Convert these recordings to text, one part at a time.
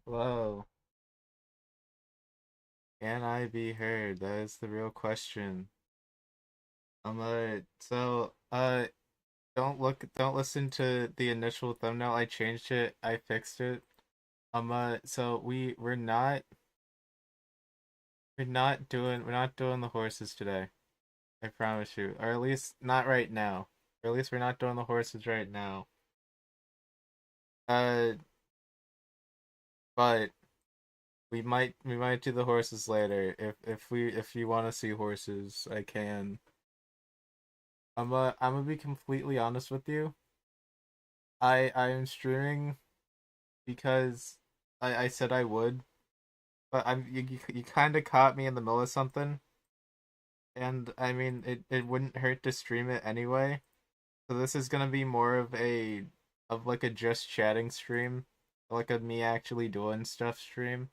Hello, can I be heard? That is the real question. Don't listen to the initial thumbnail. I changed it. I fixed it. So we're not doing the horses today. I promise you, or at least not right now. Or at least we're not doing the horses right now. Uh, but we might do the horses later. If you want to see horses, I can. I'm gonna be completely honest with you. I am streaming because I said I would, but you kind of caught me in the middle of something, and I mean it wouldn't hurt to stream it anyway. So this is gonna be more of like a just chatting stream, like a me actually doing stuff stream.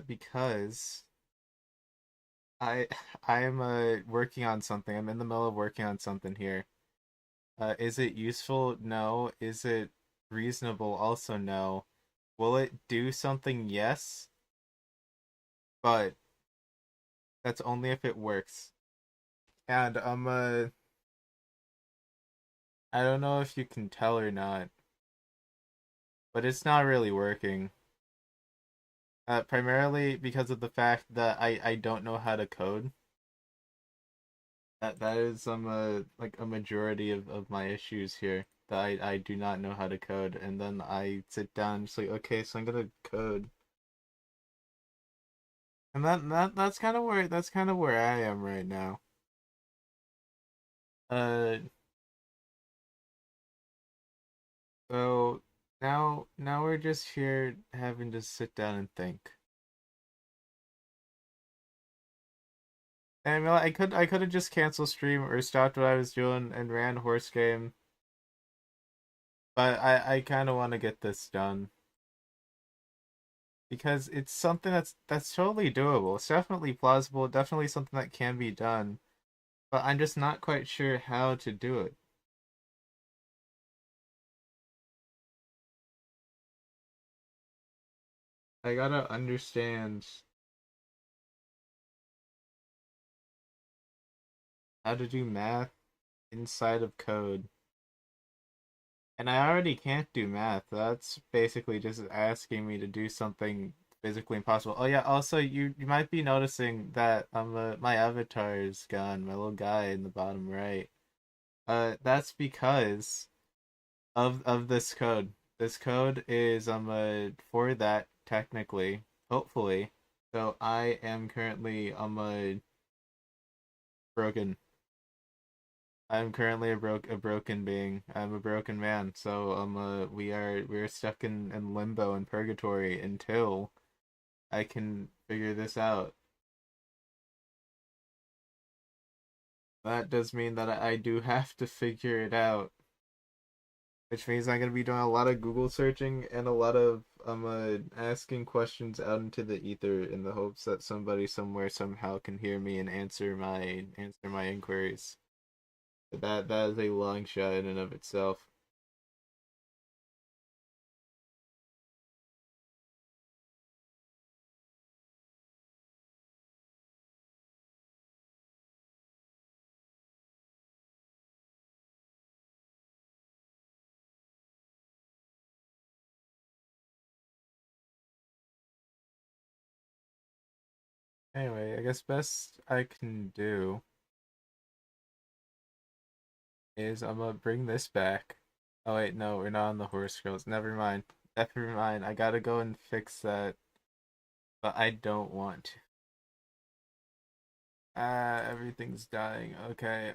Because I I am working on something. I'm in the middle of working on something here. Is it useful? No. Is it reasonable? Also, no. Will it do something? Yes, but that's only if it works. And I don't know if you can tell or not, but it's not really working. Primarily because of the fact that I don't know how to code. That is like a majority of my issues here. That I do not know how to code, and then I sit down and just like, okay, so I'm gonna code. And that's kind of where I am right now. Uh, so now we're just here having to sit down and think. And I mean, I could have just canceled stream or stopped what I was doing and ran horse game, but I kind of want to get this done because it's something that's totally doable. It's definitely plausible, definitely something that can be done, but I'm just not quite sure how to do it. I gotta understand how to do math inside of code. And I already can't do math. That's basically just asking me to do something physically impossible. Oh yeah, also you might be noticing that my avatar is gone, my little guy in the bottom right. That's because of this code. This code is for that technically, hopefully. So I am currently broken. I'm currently a broken being. I'm a broken man. So we are stuck in limbo and purgatory until I can figure this out. That does mean that I do have to figure it out, which means I'm gonna be doing a lot of Google searching and a lot of asking questions out into the ether in the hopes that somebody somewhere somehow can hear me and answer my inquiries. But that is a long shot in and of itself. Anyway, I guess best I can do is I'm gonna bring this back. Oh wait, no, we're not on the horse girls. Never mind. Never mind. I gotta go and fix that, but I don't want to. Ah, everything's dying. Okay,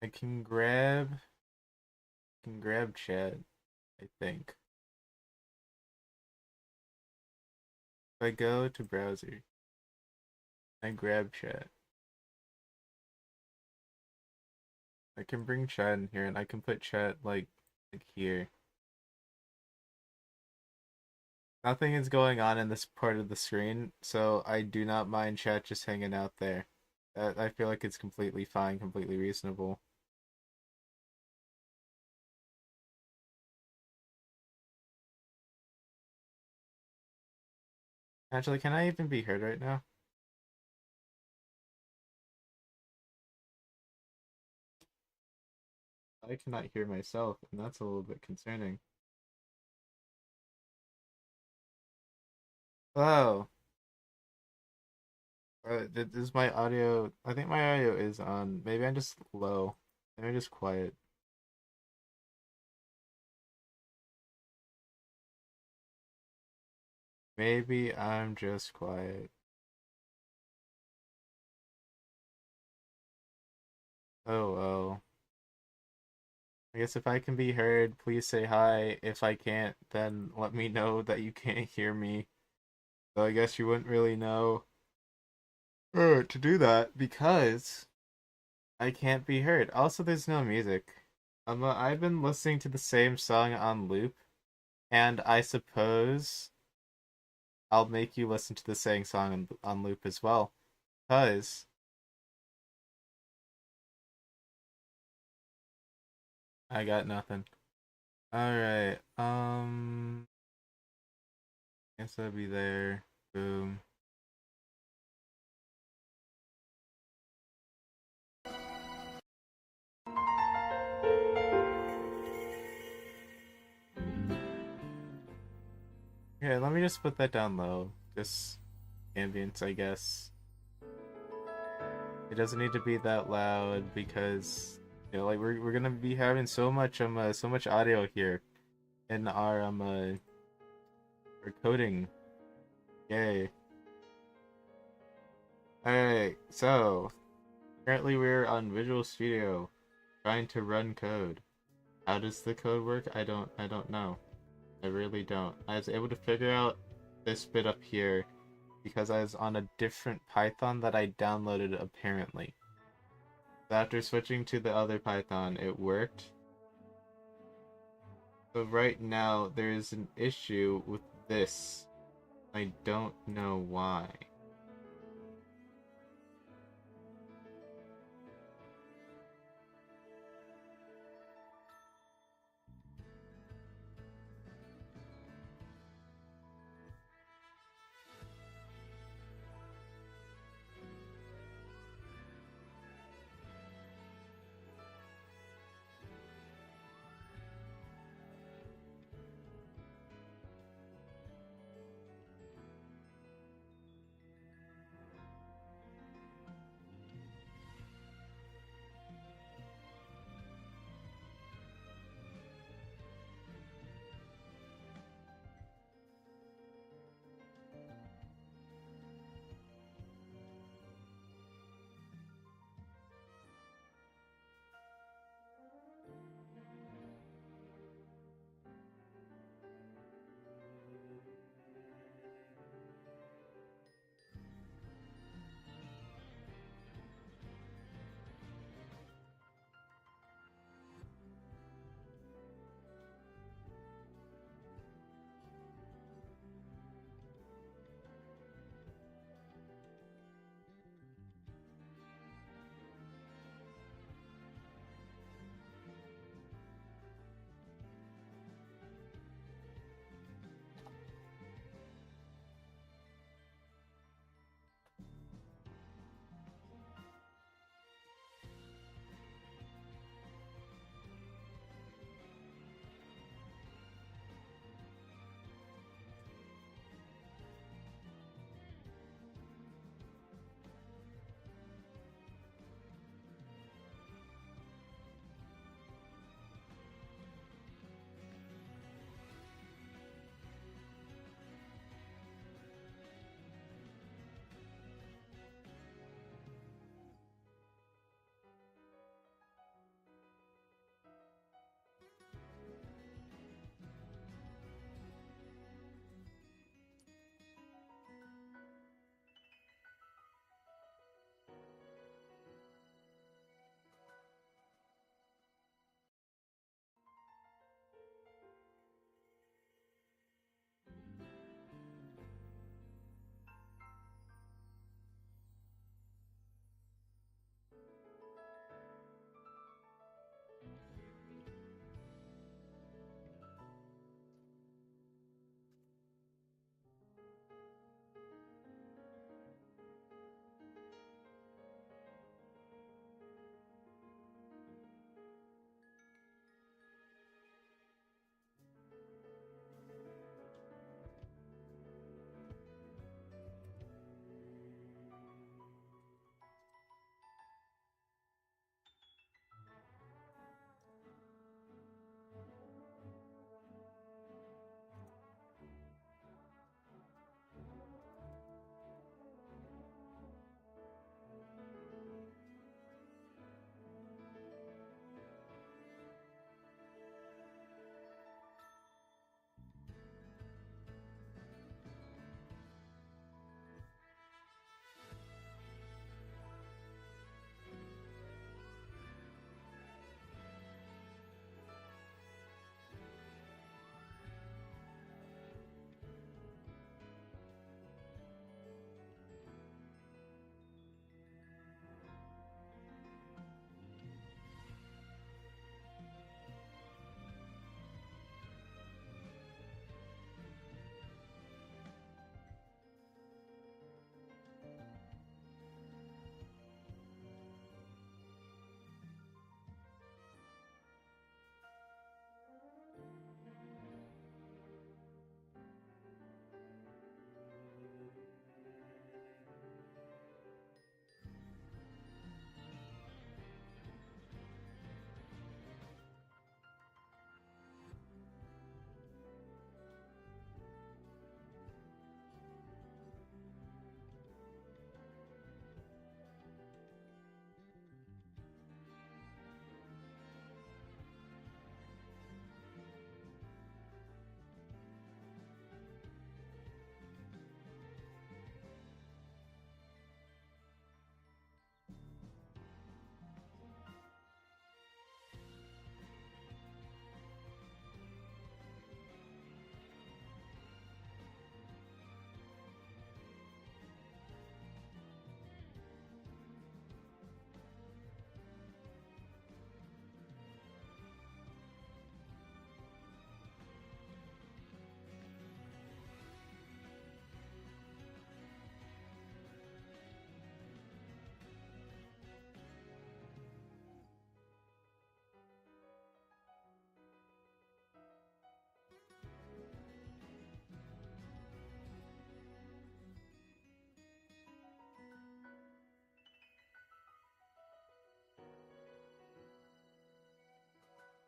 I can grab chat, I think. If I go to browser, I grab chat. I can bring chat in here and I can put chat like here. Nothing is going on in this part of the screen, so I do not mind chat just hanging out there. I feel like it's completely fine, completely reasonable. Actually, can I even be heard right now? I cannot hear myself, and that's a little bit concerning. Oh, is my audio? I think my audio is on. Maybe I'm just low. Maybe I'm just quiet. Maybe I'm just quiet. Oh well. I guess if I can be heard, please say hi. If I can't, then let me know that you can't hear me. So I guess you wouldn't really know to do that because I can't be heard. Also, there's no music. I've been listening to the same song on loop, and I suppose I'll make you listen to the same song on loop as well. Because I got nothing. Alright, guess I'll be there. Boom. Yeah, let me just put that down low. Just ambience, I guess. It doesn't need to be that loud because like we're gonna be having so much audio here in our coding. Yay. Alright, so currently we're on Visual Studio trying to run code. How does the code work? I don't know. I really don't. I was able to figure out this bit up here because I was on a different Python that I downloaded apparently. So after switching to the other Python, it worked. So right now there is an issue with this. I don't know why.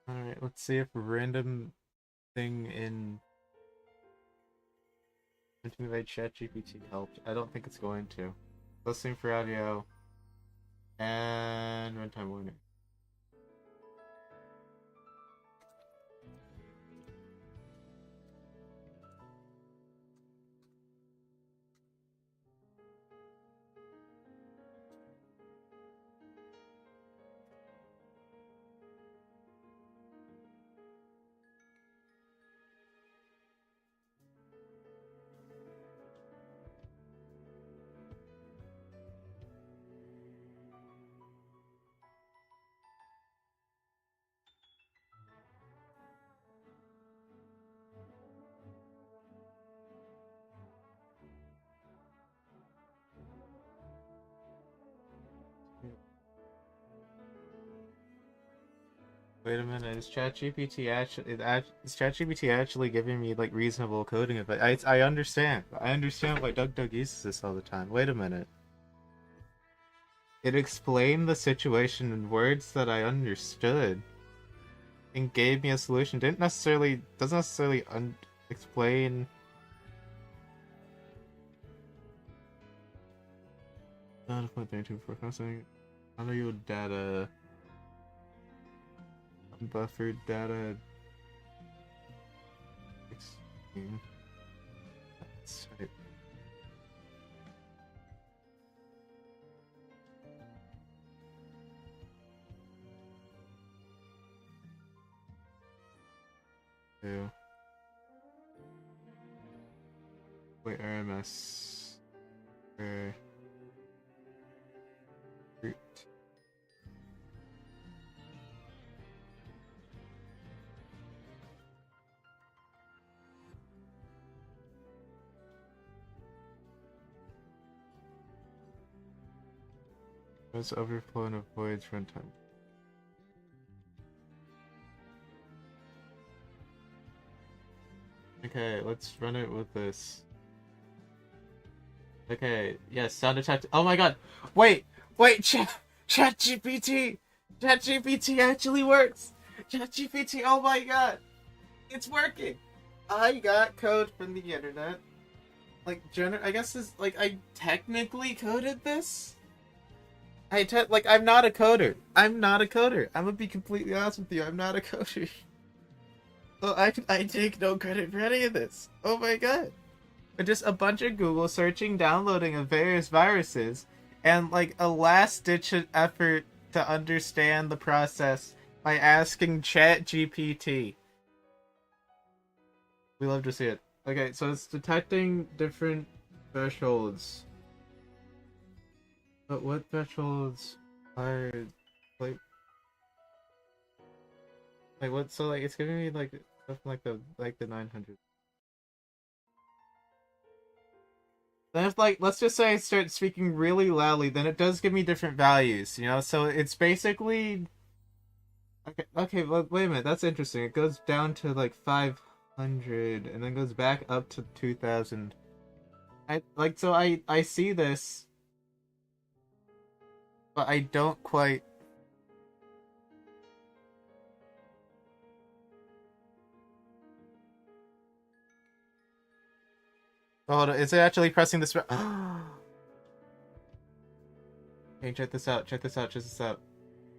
Alright, let's see if random thing in Intimate ChatGPT helped. I don't think it's going to. Listening for audio and runtime warning. Wait a minute, is ChatGPT actually giving me like reasonable coding advice? I understand. I understand why Doug uses this all the time. Wait a minute. It explained the situation in words that I understood and gave me a solution. Doesn't necessarily explain. Not a thing to processing. Audio data. Buffered data. 16. That's right. Two. Wait, RMS. Root. Let's overflow and avoids runtime. Okay, let's run it with this. Okay, yes, sound attack. Oh my god! Wait! ChatGPT! ChatGPT actually works! ChatGPT, oh my god! It's working! I got code from the internet. Like, I guess this, like, I technically coded this? I'm not a coder. I'm not a coder. I'm gonna be completely honest with you. I'm not a coder. So I take no credit for any of this. Oh my god. Just a bunch of Google searching, downloading of various viruses, and like a last-ditch effort to understand the process by asking ChatGPT. We love to see it. Okay, so it's detecting different thresholds. But what thresholds are like what? So like it's giving me like stuff like the 900. Then if like let's just say I start speaking really loudly, then it does give me different values, you know. So it's basically okay. Well, wait a minute, that's interesting. It goes down to like 500 and then goes back up to 2000. I see this, but I don't quite. Oh, hold on, is it actually pressing this? Hey, check this out. Check this out. Check this out.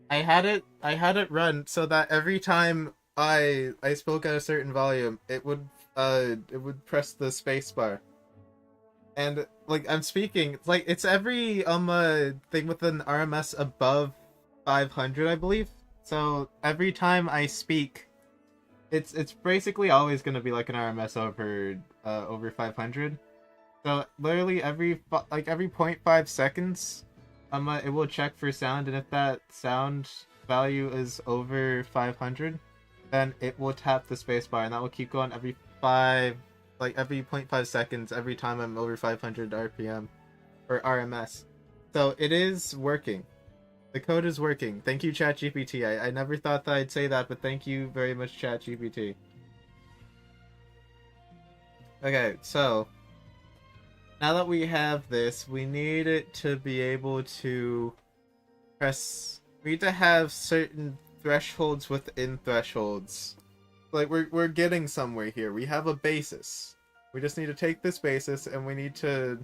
I had it run so that every time I spoke at a certain volume, it would press the space bar. And like I'm speaking, it's like it's every thing with an RMS above 500, I believe. So every time I speak, it's basically always going to be like an RMS over 500. So literally every 0.5 seconds, it will check for sound, and if that sound value is over 500, then it will tap the spacebar, and that will keep going every every 0.5 seconds every time I'm over 500 RPM or RMS. So it is working. The code is working. Thank you, ChatGPT. I never thought that I'd say that, but thank you very much, ChatGPT. Okay, so now that we have this, we need it to be able to we need to have certain thresholds within thresholds. Like we're getting somewhere here. We have a basis. We just need to take this basis and we need to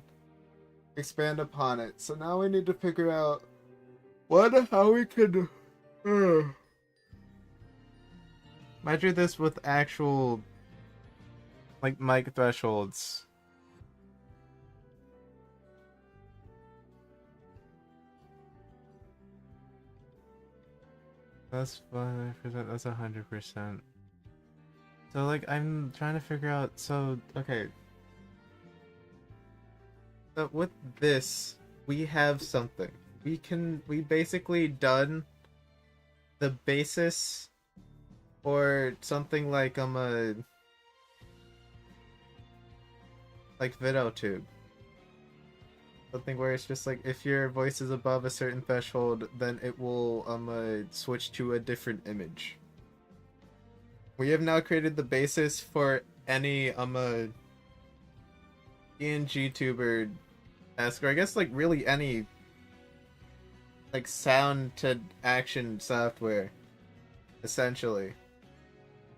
expand upon it. So now we need to figure out how we could measure this with actual like mic thresholds. That's 5%, that's 100%. So like I'm trying to figure out, so okay. So with this, we have something. We basically done the basis or something like a like VidOTube. Something where it's just like if your voice is above a certain threshold, then it will switch to a different image. We have now created the basis for any PNG tuber esque, or I guess like really any like sound to action software, essentially.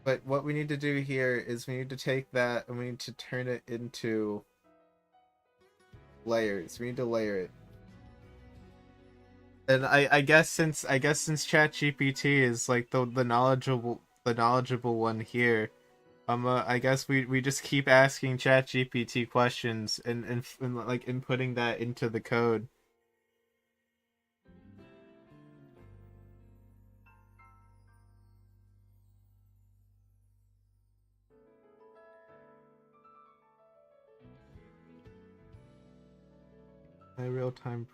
But what we need to do here is we need to take that and we need to turn it into layers. We need to layer it. And I guess since ChatGPT is like the knowledgeable one here, I guess we just keep asking ChatGPT questions and like inputting that into the code. My real time.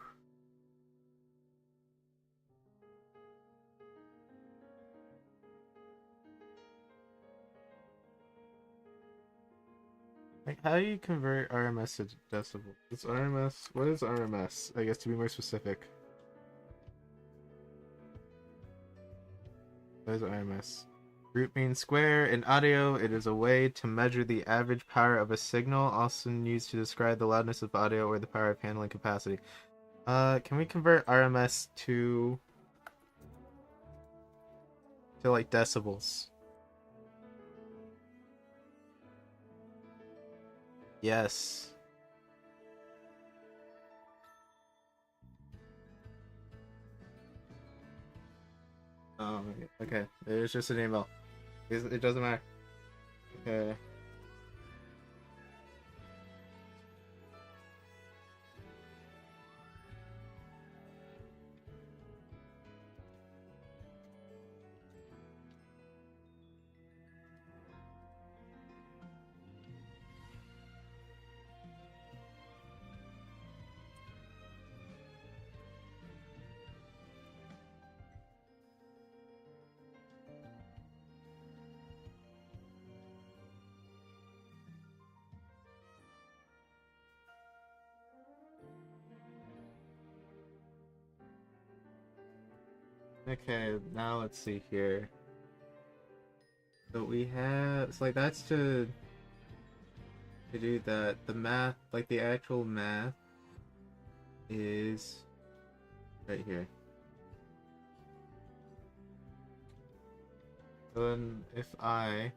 Like, how do you convert RMS to decibel? It's RMS. What is RMS? I guess to be more specific. What is RMS? Root mean square. In audio, it is a way to measure the average power of a signal, often used to describe the loudness of audio or the power of handling capacity. Can we convert RMS to like decibels? Yes. Oh, okay. It's just an email. It doesn't matter. Okay. Okay, now let's see here. So we have, so like that's to do that. The math, like the actual math is right here. So then if I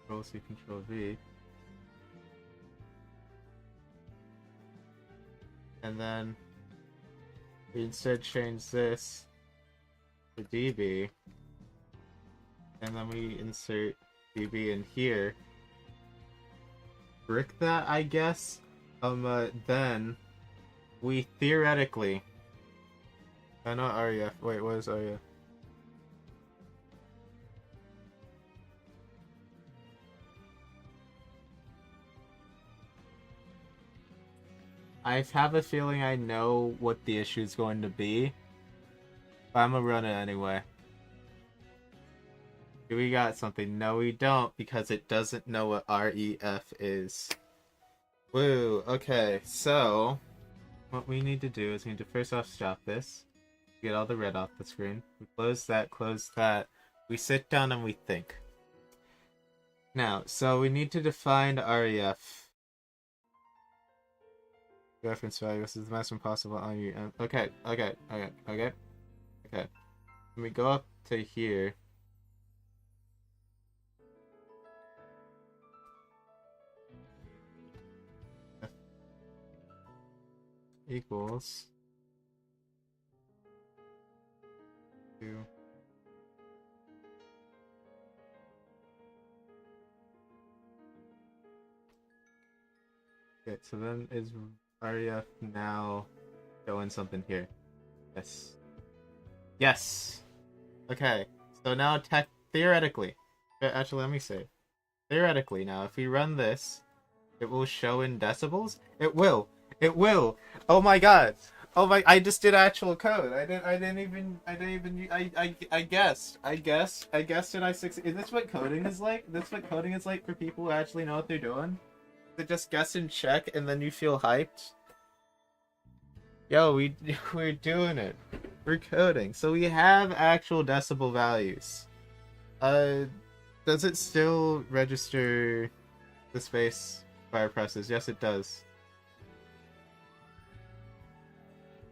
Control C, Control V, and then we instead change this to dB, and then we insert dB in here, brick that, I guess, then we theoretically, not REF, wait, what is REF? I have a feeling I know what the issue is going to be, but I'm gonna run it anyway. Do we got something? No, we don't, because it doesn't know what REF is. Woo, okay, so what we need to do is we need to first off stop this, get all the red off the screen. We close that. We sit down and we think. Now, so we need to define REF. reference value. This is the maximum possible on you. Okay. Let me go up to here. Equals 2. Okay, so then is REF now showing something here? Yes. Yes! Okay, so now theoretically, actually let me say, theoretically now, if we run this, it will show in decibels? It will! It will! Oh my god! Oh my, I just did actual code. I didn't even, I guessed and I succeeded. Is this what coding is like? This what coding is like for people who actually know what they're doing? They just guess and check and then you feel hyped? Yo, we're doing it. We're coding. So we have actual decibel values. Does it still register the space bar presses? Yes, it does.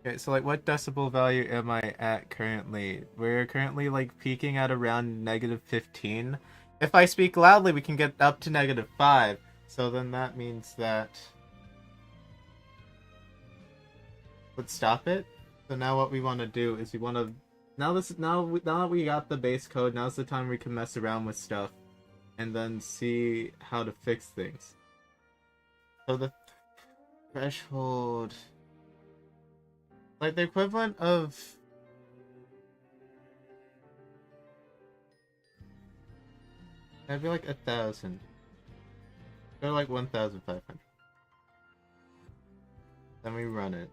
Okay, so like what decibel value am I at currently? We're currently like peaking at around -15. If I speak loudly, we can get up to -5. So then that means that... Let's stop it. So now what we want to do is we want to... Now that we got the base code, now's the time we can mess around with stuff. And then see how to fix things. So the threshold... Like the equivalent of... That'd be like 1,000. Or like 1,500. Then we run it.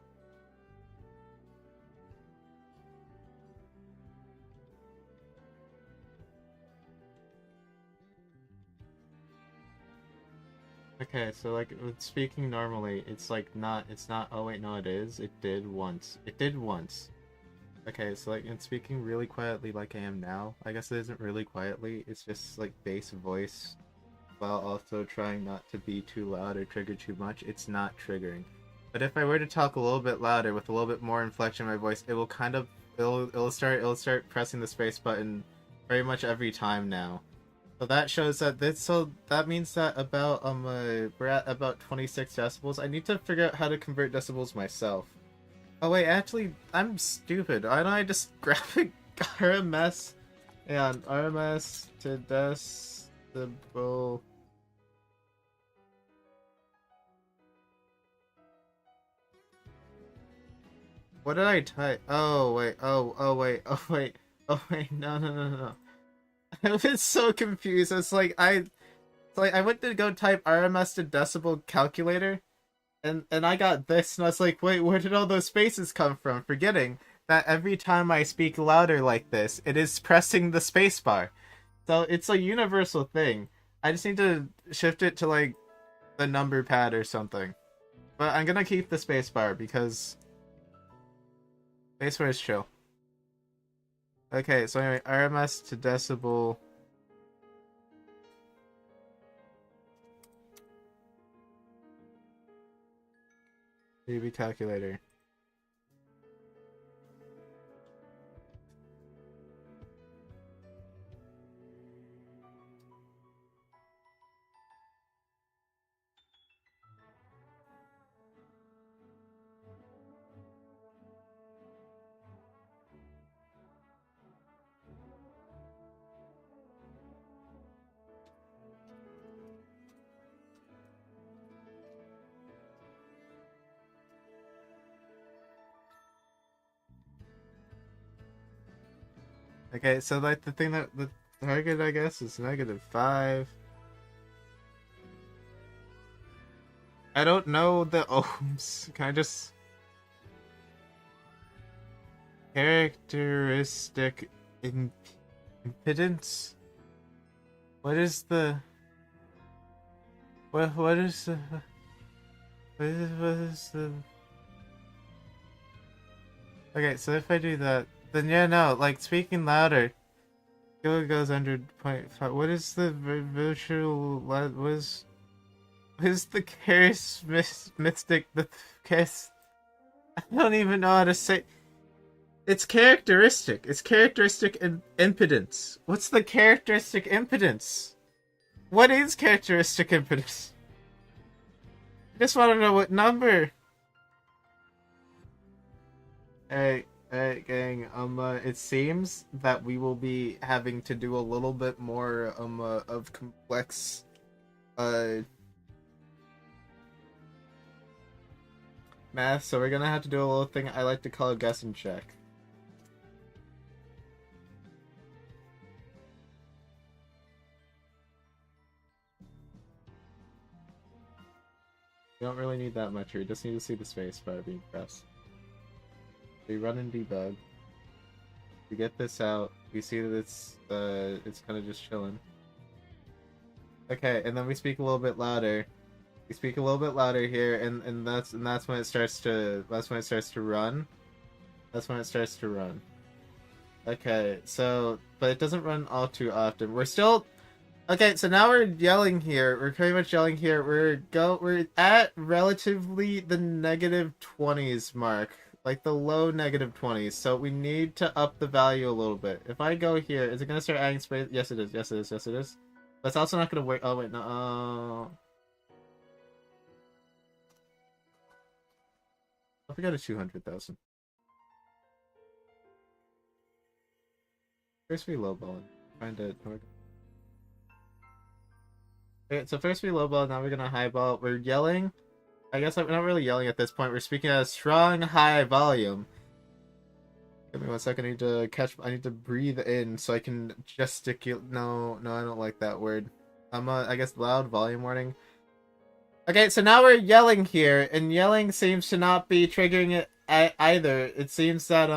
Okay, so like speaking normally, it's like not, oh wait, no it is. It did once. Okay, so like in speaking really quietly like I am now, I guess it isn't really quietly, it's just like bass voice while also trying not to be too loud or trigger too much. It's not triggering. But if I were to talk a little bit louder with a little bit more inflection in my voice, it will kind of it'll start pressing the space button very much every time now. So that shows that that means that about we're at about 26 decibels. I need to figure out how to convert decibels myself. Oh wait, actually I'm stupid. Why don't I just grab a RMS and RMS to decibel? What did I type? Oh wait, oh wait, no. I was so confused. It's like I went to go type RMS to decibel calculator, and I got this, and I was like, wait, where did all those spaces come from? Forgetting that every time I speak louder like this, it is pressing the spacebar. So it's a universal thing. I just need to shift it to like the number pad or something. But I'm gonna keep the spacebar because spacebar is chill. Okay, so anyway, RMS to decibel. dB calculator. Okay, so like the thing that the target I guess is -5. I don't know the ohms. Can I just characteristic impedance? What is the what is the what is the Okay, so if I do that, then yeah, no, like speaking louder, it goes under 0.5. What is the virtual? What is? is the mystic, the kiss? I don't even know how to say. It's characteristic. It's characteristic impedance. What's the characteristic impedance? What is characteristic impedance? I just want to know what number. Hey, gang. It seems that we will be having to do a little bit more of complex math, so we're gonna have to do a little thing I like to call a guess and check. You don't really need that much here, you just need to see the space bar being pressed. We run and debug. We get this out, we see that it's kind of just chilling. Okay, and then we speak a little bit louder. We speak a little bit louder here, and that's when it starts to run. That's when it starts to run. Okay, so but it doesn't run all too often. We're still okay. So now we're yelling here. We're pretty much yelling here. We're at relatively the -20s mark, like the low -20s. So we need to up the value a little bit. If I go here, is it gonna start adding space? Yes, it is. Yes, it is. Yes, it is. But it's also not gonna wait. Oh wait, no. I forgot a 200,000. First we lowball. Find it. Okay, so first we lowball, now we're gonna highball. We're yelling. I guess we're not really yelling at this point. We're speaking at a strong high volume. Give me 1 second. I need to breathe in so I can gesticulate. No, I don't like that word. I guess loud volume warning. Okay, so now we're yelling here, and yelling seems to not be triggering it either. It seems that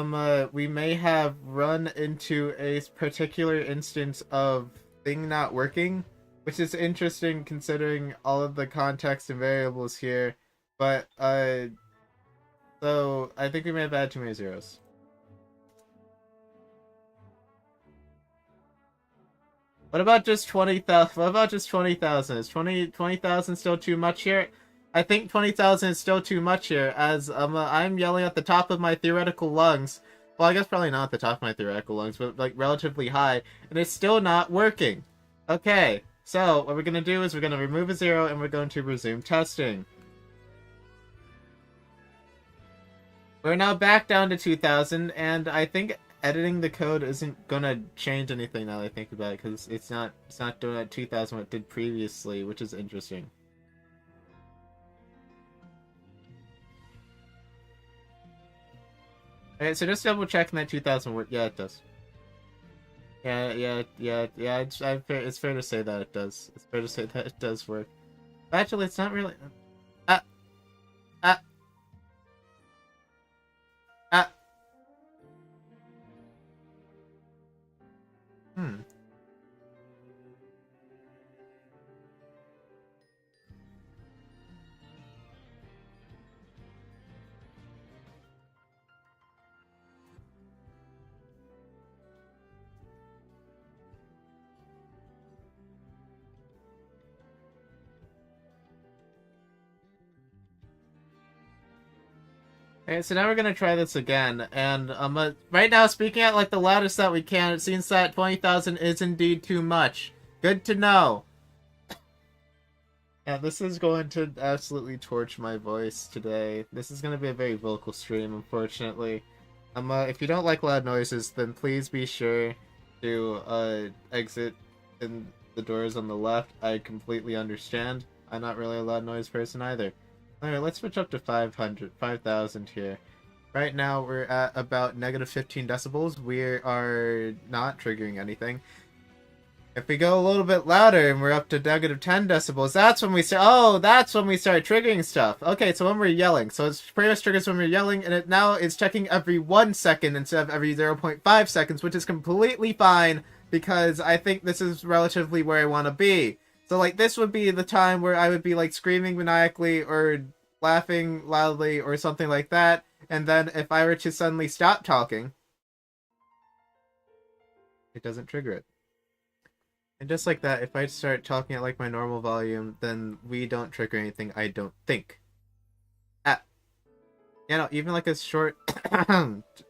we may have run into a particular instance of thing not working, which is interesting considering all of the context and variables here. But so I think we may have added too many zeros. What about just 20,000? What about just 20,000? Is 20,000 still too much here? I think 20,000 is still too much here, as I'm yelling at the top of my theoretical lungs. Well, I guess probably not at the top of my theoretical lungs, but like relatively high, and it's still not working. Okay, so what we're gonna do is we're gonna remove a zero and we're going to resume testing. We're now back down to 2,000, and I think editing the code isn't gonna change anything now that I think about it, because it's not doing at 2,000 what it did previously, which is interesting. Alright, so just double checking that 2,000 work. Yeah, it does. Yeah. It's fair to say that it does. It's fair to say that it does work. Actually, it's not really. Ah. Okay, so now we're gonna try this again, and right now speaking at like the loudest that we can. It seems that 20,000 is indeed too much. Good to know. Yeah, this is going to absolutely torch my voice today. This is going to be a very vocal stream, unfortunately. If you don't like loud noises, then please be sure to exit in the doors on the left. I completely understand. I'm not really a loud noise person either. Alright, let's switch up to 5,000 here. Right now, we're at about -15 decibels. We are not triggering anything. If we go a little bit louder and we're up to -10 decibels, that's when we start. Oh, that's when we start triggering stuff. Okay, so when we're yelling, so it's pretty much triggers when we're yelling, and now it's checking every 1 second instead of every 0.5 seconds, which is completely fine because I think this is relatively where I want to be. So like this would be the time where I would be like screaming maniacally or laughing loudly or something like that, and then if I were to suddenly stop talking, it doesn't trigger it. And just like that, if I start talking at like my normal volume, then we don't trigger anything, I don't think. Ah, even like a short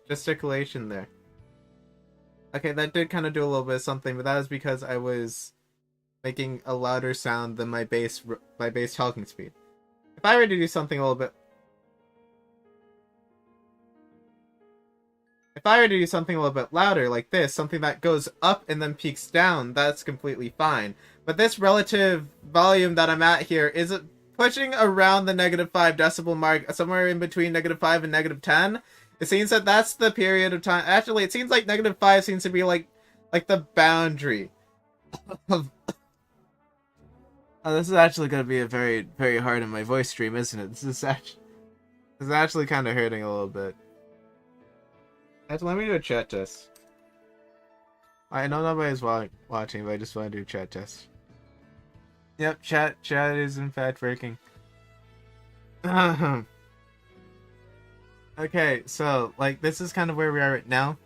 gesticulation there. Okay, that did kind of do a little bit of something, but that was because I was making a louder sound than my base talking speed. If I were to do something a little bit If I were to do something a little bit louder like this, something that goes up and then peaks down, that's completely fine. But this relative volume that I'm at here is pushing around the -5 decibel mark, somewhere in between -5 and -10. It seems that that's the period of time. Actually, it seems like -5 seems to be like the boundary of. Oh, this is actually going to be a very, very hard on my voice stream, isn't it? This is actually kind of hurting a little bit. Let me do a chat test. I know nobody's watching, but I just want to do a chat test. Yep, chat is in fact working. Okay, so like this is kind of where we are right now.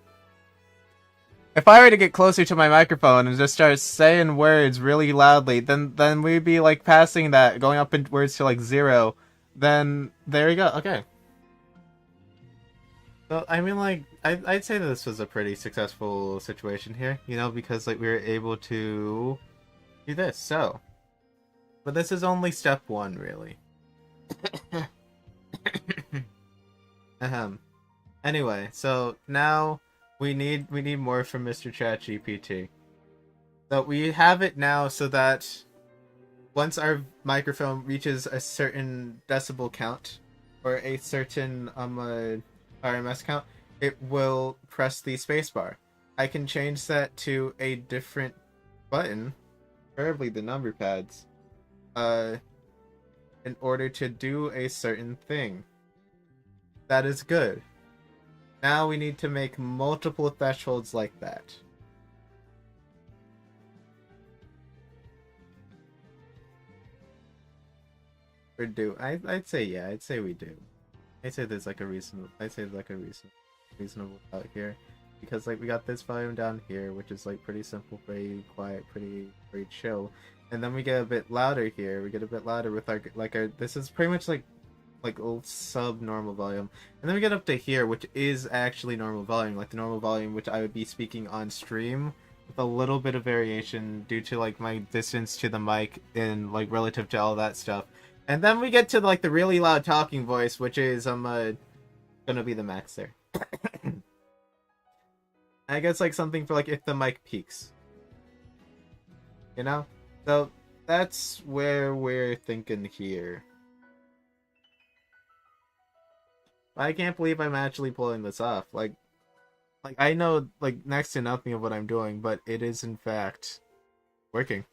If I were to get closer to my microphone and just start saying words really loudly, then we'd be like passing that, going up in words to like 0. Then there we go. Okay. So I mean, like I'd say that this was a pretty successful situation here, because like we were able to do this. So, but this is only step 1, really. Ahem. Anyway, so now we need more from Mr. ChatGPT. So we have it now so that once our microphone reaches a certain decibel count or a certain RMS count, it will press the spacebar. I can change that to a different button, preferably the number pads, in order to do a certain thing. That is good. Now we need to make multiple thresholds like that. Or do I'd say yeah, I'd say we do. I'd say there's like a reasonable reasonable out here. Because like we got this volume down here, which is like pretty simple, pretty quiet, pretty chill. And then we get a bit louder here. We get a bit louder with our this is pretty much like old sub normal volume. And then we get up to here, which is actually normal volume, like the normal volume which I would be speaking on stream, with a little bit of variation due to like my distance to the mic and like relative to all that stuff. And then we get to like the really loud talking voice, which is gonna be the max there. I guess like something for like if the mic peaks. So that's where we're thinking here. I can't believe I'm actually pulling this off. Like I know like next to nothing of what I'm doing, but it is in fact working.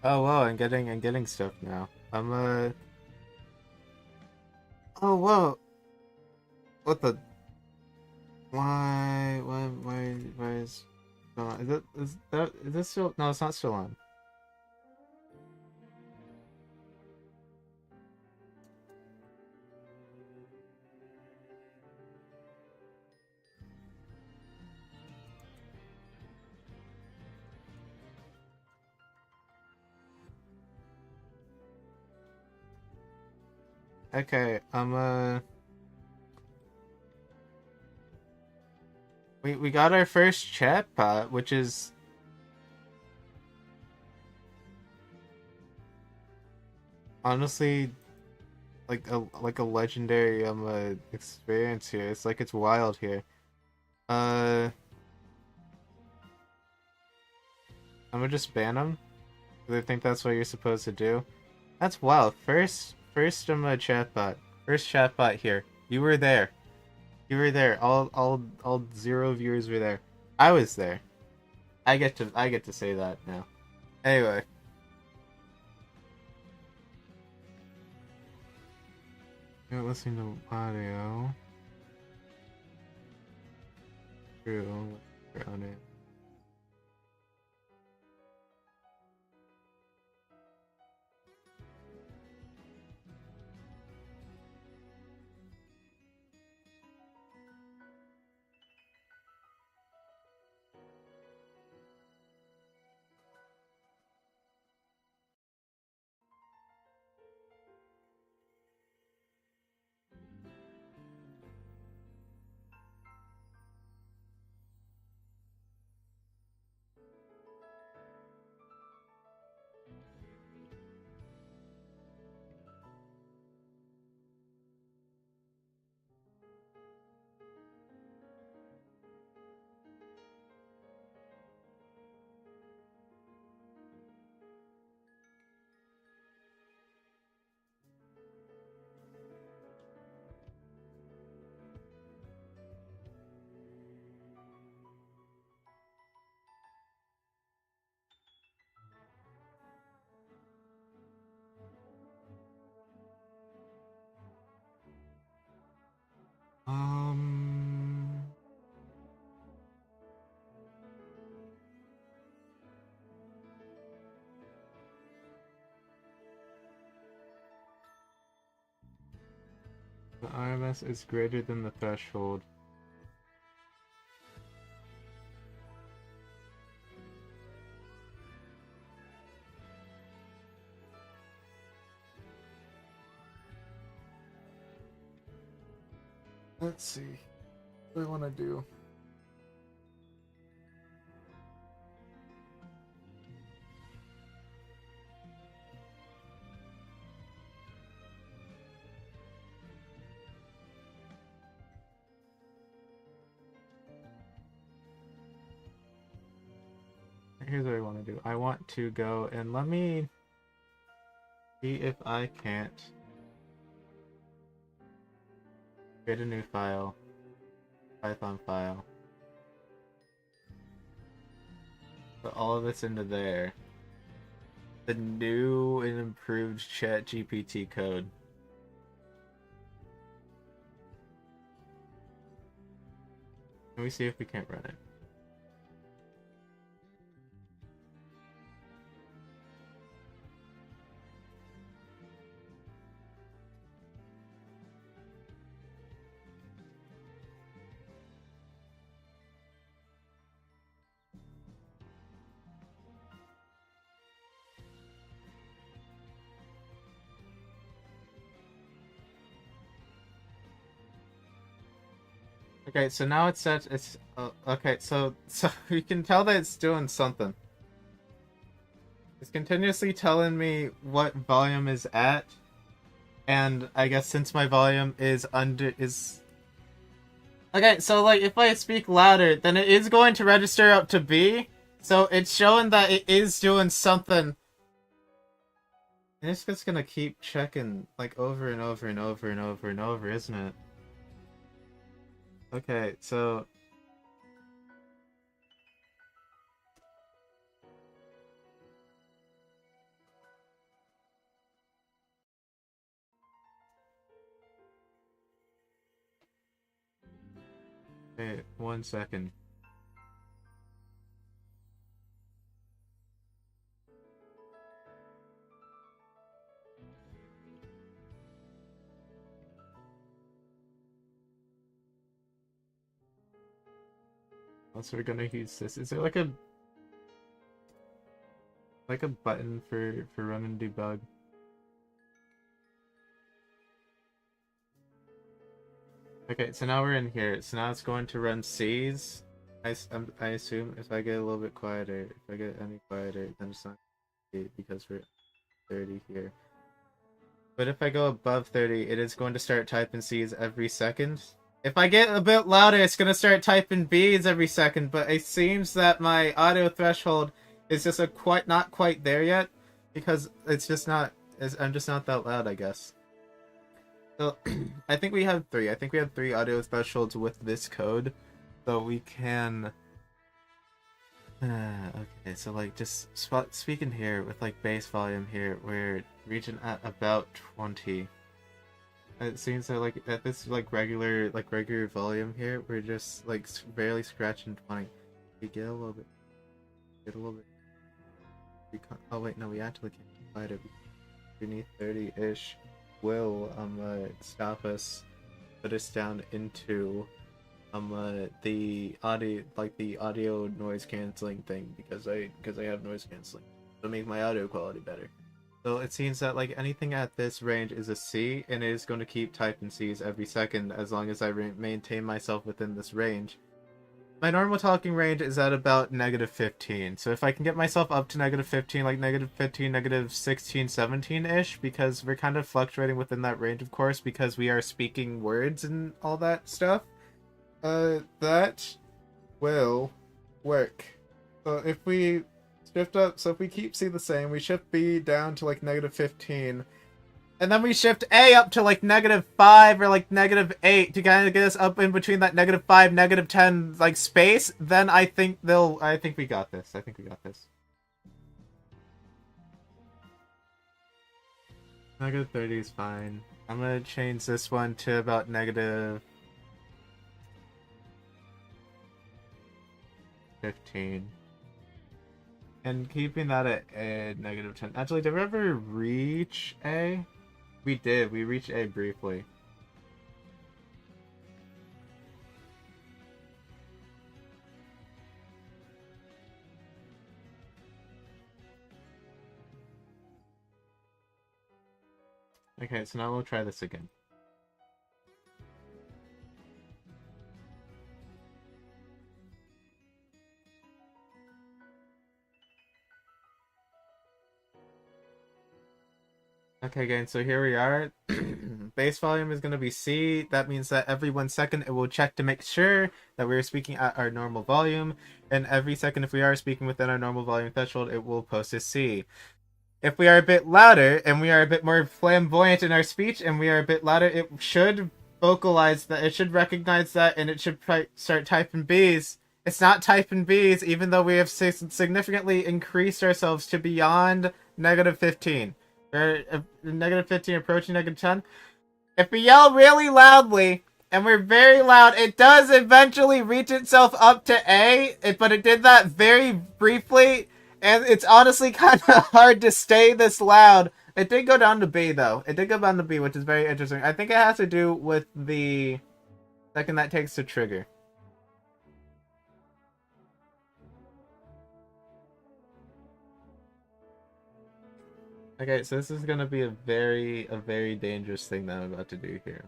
Oh wow, I'm getting stuff now. Oh whoa. What the why is is this still no, it's not still on. Okay, we got our first chatbot, which is honestly like a legendary experience here. It's like it's wild here. Uh, I'm gonna just ban them because I think that's what you're supposed to do. That's wild. First chatbot. First chatbot here. You were there. You were there. All zero viewers were there. I was there. I get to say that now. Anyway. You're listening to audio. True. On it. Um. The RMS is greater than the threshold. Let's see. What do I want to do? Here's what I want to do. I want to go and let me see if I can't create a new file, Python file. Put all of this into there. The new and improved ChatGPT code. Can we see if we can't run it? Okay, so now it's set. It's okay. So you can tell that it's doing something. It's continuously telling me what volume is at, and I guess since my volume is okay. So like if I speak louder, then it is going to register up to B. So it's showing that it is doing something. And it's just gonna keep checking like over and over and over and over and over, isn't it? Okay, so hey, 1 second. Unless we're gonna use this. Is it like a button for run and debug? Okay, so now we're in here. So now it's going to run C's. I assume if I get a little bit quieter, if I get any quieter, then it's not because we're 30 here. But if I go above 30, it is going to start typing C's every second. If I get a bit louder, it's going to start typing B's every second, but it seems that my audio threshold is just not quite there yet, because it's just not, I'm just not that loud, I guess. So, I think we have three. I think we have three audio thresholds with this code, so we can... okay, so like just speaking here with like bass volume here, we're reaching at about 20. It seems that like at this like regular volume here, we're just like barely scratching 20. We get a little bit, oh wait, no, we actually can't fight it. Beneath 30-ish will stop us, put us down into the audio noise canceling thing because I have noise canceling to make my audio quality better. So it seems that like anything at this range is a C, and it is going to keep typing C's every second as long as I maintain myself within this range. My normal talking range is at about -15, so if I can get myself up to -15, like -15, -16, 17-ish, because we're kind of fluctuating within that range, of course, because we are speaking words and all that stuff, that will work. So if we shift up, so if we keep C the same, we shift B down to like -15, and then we shift A up to like -5 or like -8 to kind of get us up in between that -5, -10 like space, then I think we got this. I think we got this. -30 is fine. I'm gonna change this one to about -15. And keeping that at -10. Actually, did we ever reach A? We did. We reached A briefly. Okay, so now we'll try this again. Okay, gang, so here we are. Bass volume is going to be C. That means that every 1 second it will check to make sure that we're speaking at our normal volume. And every second if we are speaking within our normal volume threshold, it will post a C. If we are a bit louder and we are a bit more flamboyant in our speech and we are a bit louder, it should vocalize that, it should recognize that, and it should start typing B's. It's not typing B's, even though we have significantly increased ourselves to beyond -15. Or -15 approaching -10. If we yell really loudly and we're very loud, it does eventually reach itself up to A, but it did that very briefly, and it's honestly kind of hard to stay this loud. It did go down to B, though. It did go down to B, which is very interesting. I think it has to do with the second that takes to trigger. Okay, so this is gonna be a very dangerous thing that I'm about to do here.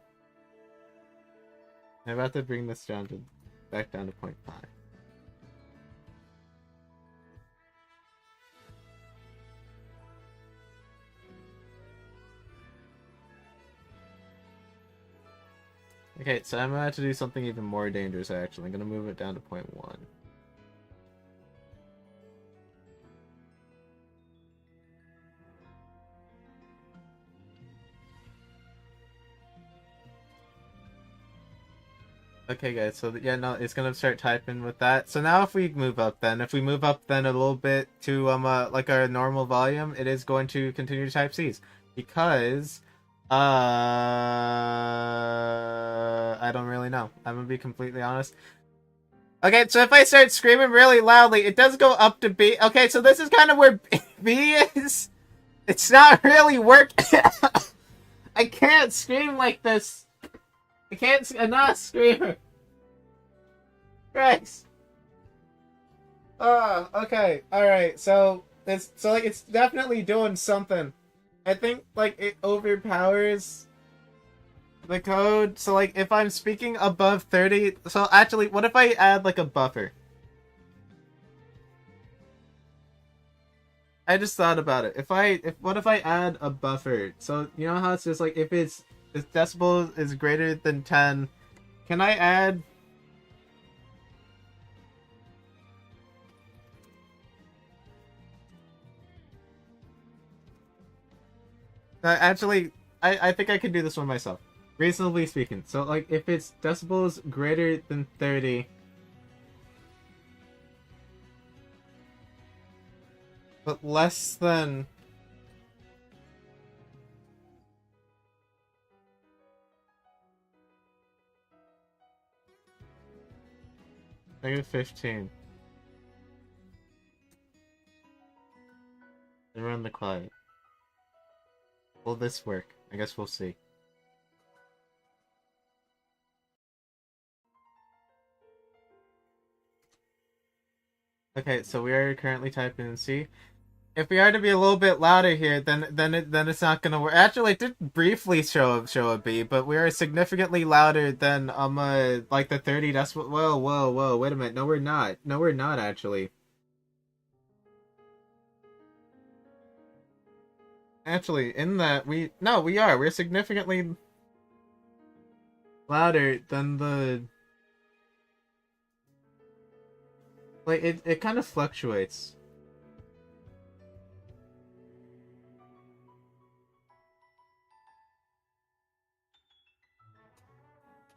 I'm about to bring this back down to 0.5. Okay, so I'm about to do something even more dangerous, actually. I'm gonna move it down to 0.1. Okay, guys, so yeah, no, it's gonna start typing with that. So now if we move up then a little bit to like our normal volume, it is going to continue to type C's. Because I don't really know. I'm gonna be completely honest. Okay, so if I start screaming really loudly, it does go up to B. Okay, so this is kind of where B is. It's not really working. I can't scream like this. I'm not a screamer. Christ. Okay, alright, so it's definitely doing something. I think like it overpowers the code. So like, if I'm speaking above 30, so actually, what if I add like a buffer? I just thought about it. What if I add a buffer? So you know how it's just like if decibel is greater than 10, can I add? Actually, I think I can do this one myself. Reasonably speaking. So like if it's decibels greater than 30, but less than -15. And run the client. Will this work? I guess we'll see. Okay, so we are currently typing in C. If we are to be a little bit louder here, then it's not gonna work. Actually, it did briefly show a B, but we are significantly louder than like the 30 decibel. Whoa, wait a minute. No, we're not. No, we're not actually. Actually, in that we are. We're significantly louder than the like it kind of fluctuates.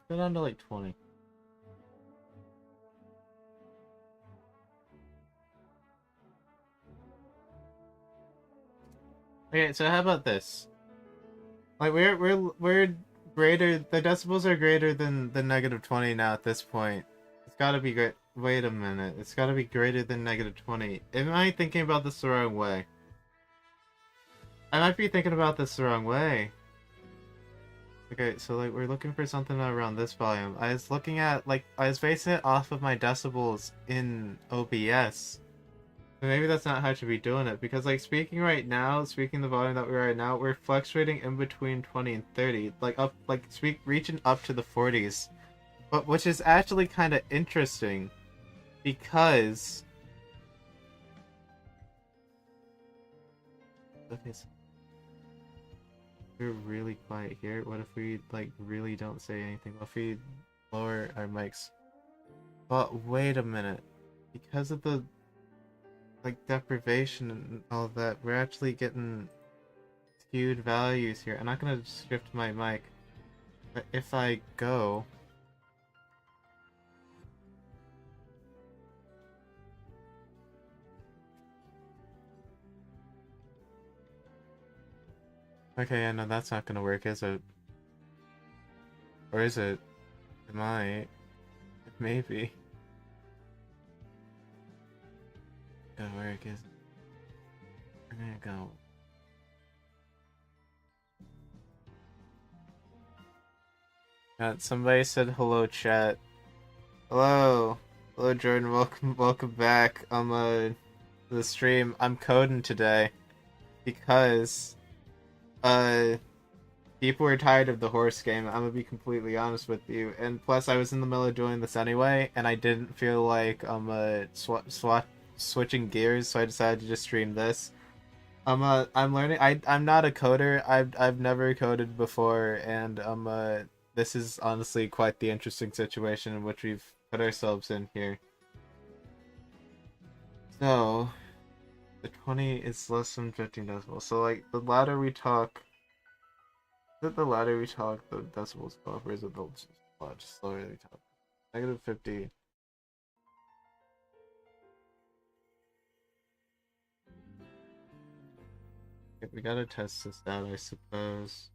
Go down to like 20. Okay, so how about this? Like we're greater. The decibels are greater than the -20 now at this point. It's got to be great. Wait a minute. It's got to be greater than -20. Am I thinking about this the wrong way? I might be thinking about this the wrong way. Okay, so like we're looking for something around this volume. I was looking at I was basing it off of my decibels in OBS. Maybe that's not how I should be doing it, because like speaking the volume that we're right now, we're fluctuating in between 20 and 30, reaching up to the 40s, but which is actually kind of interesting, because okay, so we're really quiet here. What if we like really don't say anything? What if we lower our mics? But wait a minute, because of the deprivation and all of that, we're actually getting skewed values here. I'm not gonna shift my mic, but if I go okay, yeah, no, that's not gonna work, is it? Or is it? It might. Maybe. Gonna work, is it? We're gonna go. Somebody said hello, chat. Hello. Hello, Jordan. Welcome back. To the stream. I'm coding today because people were tired of the horse game. I'm gonna be completely honest with you. And plus, I was in the middle of doing this anyway, and I didn't feel like switching gears, so I decided to just stream this. I'm learning. I'm not a coder. I've never coded before, and this is honestly quite the interesting situation in which we've put ourselves in here. So, the 20 is less than 15 decibels. So like the louder we talk, the decibels go up, or is it the slower we talk? -50. Okay, we gotta test this out, I suppose.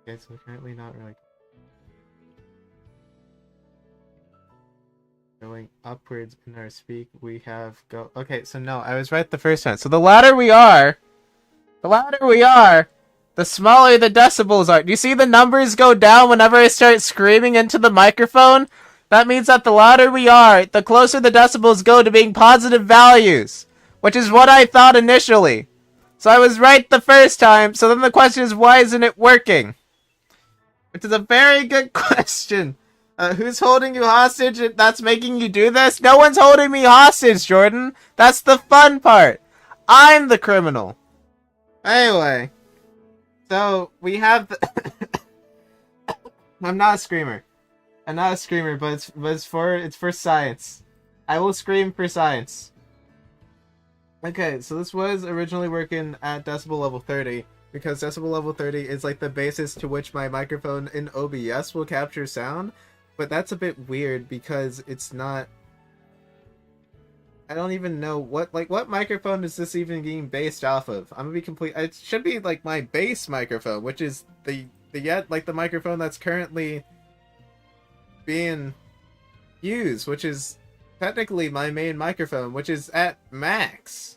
Okay, so currently not really going upwards in our speak. We have go. Okay, so no, I was right the first time. So the louder we are, the smaller the decibels are. Do you see the numbers go down whenever I start screaming into the microphone? That means that the louder we are, the closer the decibels go to being positive values, which is what I thought initially. So I was right the first time, so then the question is, why isn't it working? Which is a very good question. Who's holding you hostage that's making you do this? No one's holding me hostage, Jordan. That's the fun part. I'm the criminal. Anyway, so we have the I'm not a screamer. I'm not a screamer, but it's for science. I will scream for science. Okay, so this was originally working at decibel level 30, because decibel level 30 is like the basis to which my microphone in OBS will capture sound, but that's a bit weird because it's not... I don't even know what microphone is this even being based off of? I'm gonna be complete... It should be like my base microphone, which is the microphone that's currently being used, which is technically my main microphone, which is at max.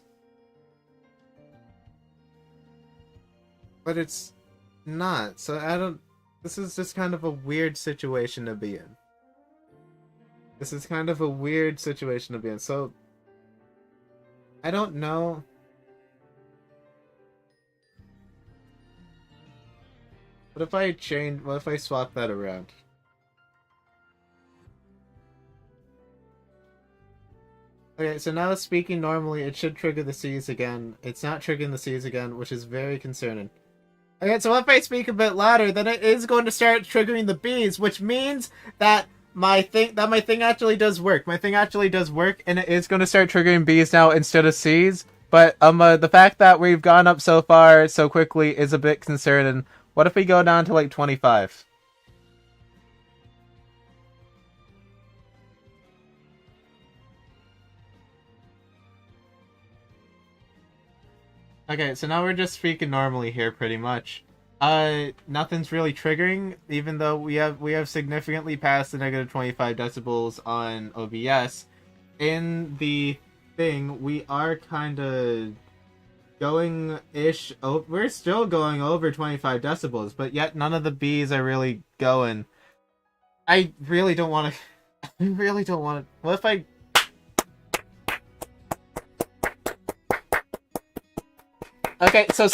But it's not, so I don't... This is just kind of a weird situation to be in. This is kind of a weird situation to be in, so... I don't know... What if I swap that around? Okay, so now speaking normally, it should trigger the C's again. It's not triggering the C's again, which is very concerning. Okay, so if I speak a bit louder, then it is going to start triggering the B's, which means that my thing actually does work. My thing actually does work, and it is going to start triggering B's now instead of C's. But the fact that we've gone up so far so quickly is a bit concerning. What if we go down to like 25? Okay, so now we're just speaking normally here, pretty much. Nothing's really triggering, even though we have significantly passed the negative 25 decibels on OBS. In the thing, we are kind of going-ish. We're still going over 25 decibels, but yet none of the B's are really going. I really don't want to. I really don't want to. What if I? Okay, so.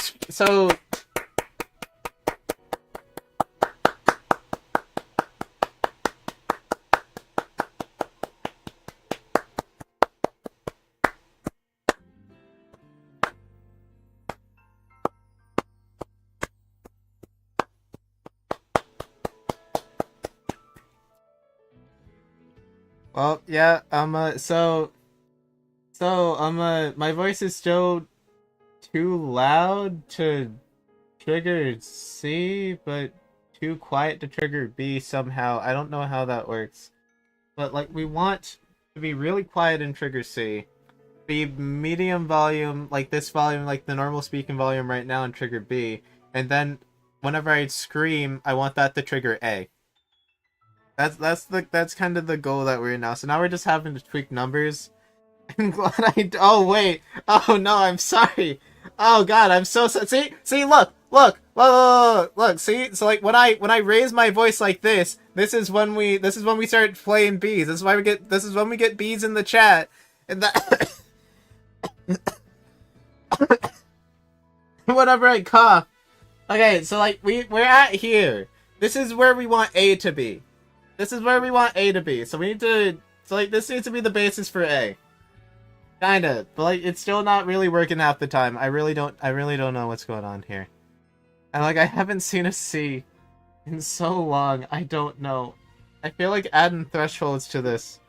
Well, yeah, my voice is still too loud to trigger C, but too quiet to trigger B somehow. I don't know how that works. But, like, we want to be really quiet and trigger C. Be medium volume, like this volume, like the normal speaking volume right now, and trigger B. And then, whenever I scream, I want that to trigger A. That's kind of the goal that we're in now. So now we're just having to tweak numbers. I'm glad oh wait. Oh no, I'm sorry. Oh god, I'm so sorry. See, look. See, so like when I raise my voice like this is when we start playing bees. This is when we get bees in the chat. And that whenever I cough. Okay, so like we're at here. This is where we want A to be. This is where we want A to be. So we need to... So, like, this needs to be the basis for A. Kinda. But, like, it's still not really working half the time. I really don't know what's going on here. And, like, I haven't seen a C in so long. I don't know. I feel like adding thresholds to this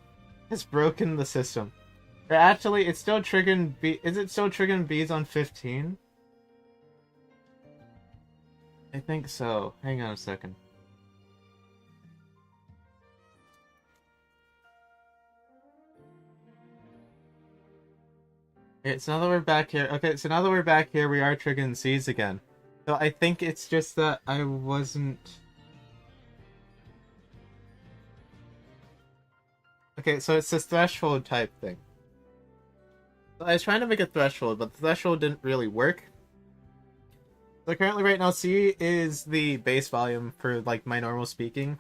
has broken the system. Or actually, it's still triggering B... Is it still triggering B's on 15? I think so. Hang on a second. Okay, so now that we're back here... Okay, so now that we're back here, we are triggering C's again. So I think it's just that I wasn't... Okay, so it's this threshold type thing. So I was trying to make a threshold, but the threshold didn't really work. So currently right now, C is the base volume for, like, my normal speaking.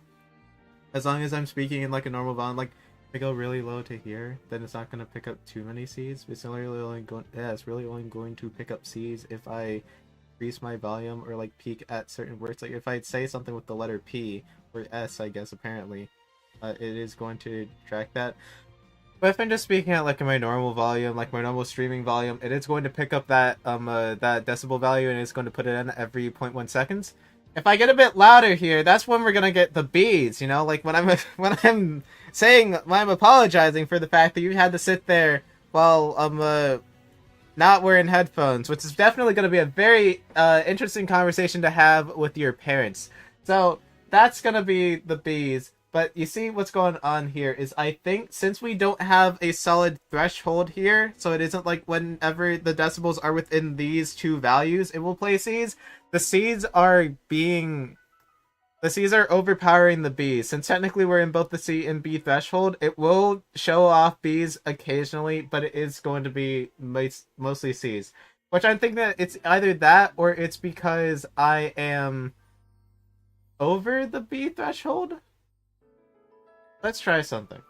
As long as I'm speaking in, like, a normal volume. Like, I go really low to here, then it's not gonna pick up too many C's. It's really only going, yeah, it's really only going to pick up C's if I increase my volume or like peak at certain words. Like if I say something with the letter P or S, I guess apparently, it is going to track that. But if I'm just speaking at like my normal volume, like my normal streaming volume, it is going to pick up that that decibel value and it's going to put it in every 0.1 seconds. If I get a bit louder here, that's when we're gonna get the B's, you know? Like when I'm when I'm saying when I'm apologizing for the fact that you had to sit there while not wearing headphones, which is definitely going to be a very interesting conversation to have with your parents. So that's going to be the B's. But you see what's going on here is I think since we don't have a solid threshold here, so it isn't like whenever the decibels are within these two values, it will play C's. The C's are overpowering the B's. Since technically we're in both the C and B threshold, it will show off B's occasionally, but it is going to be mostly C's. Which I think that it's either that or it's because I am over the B threshold. Let's try something.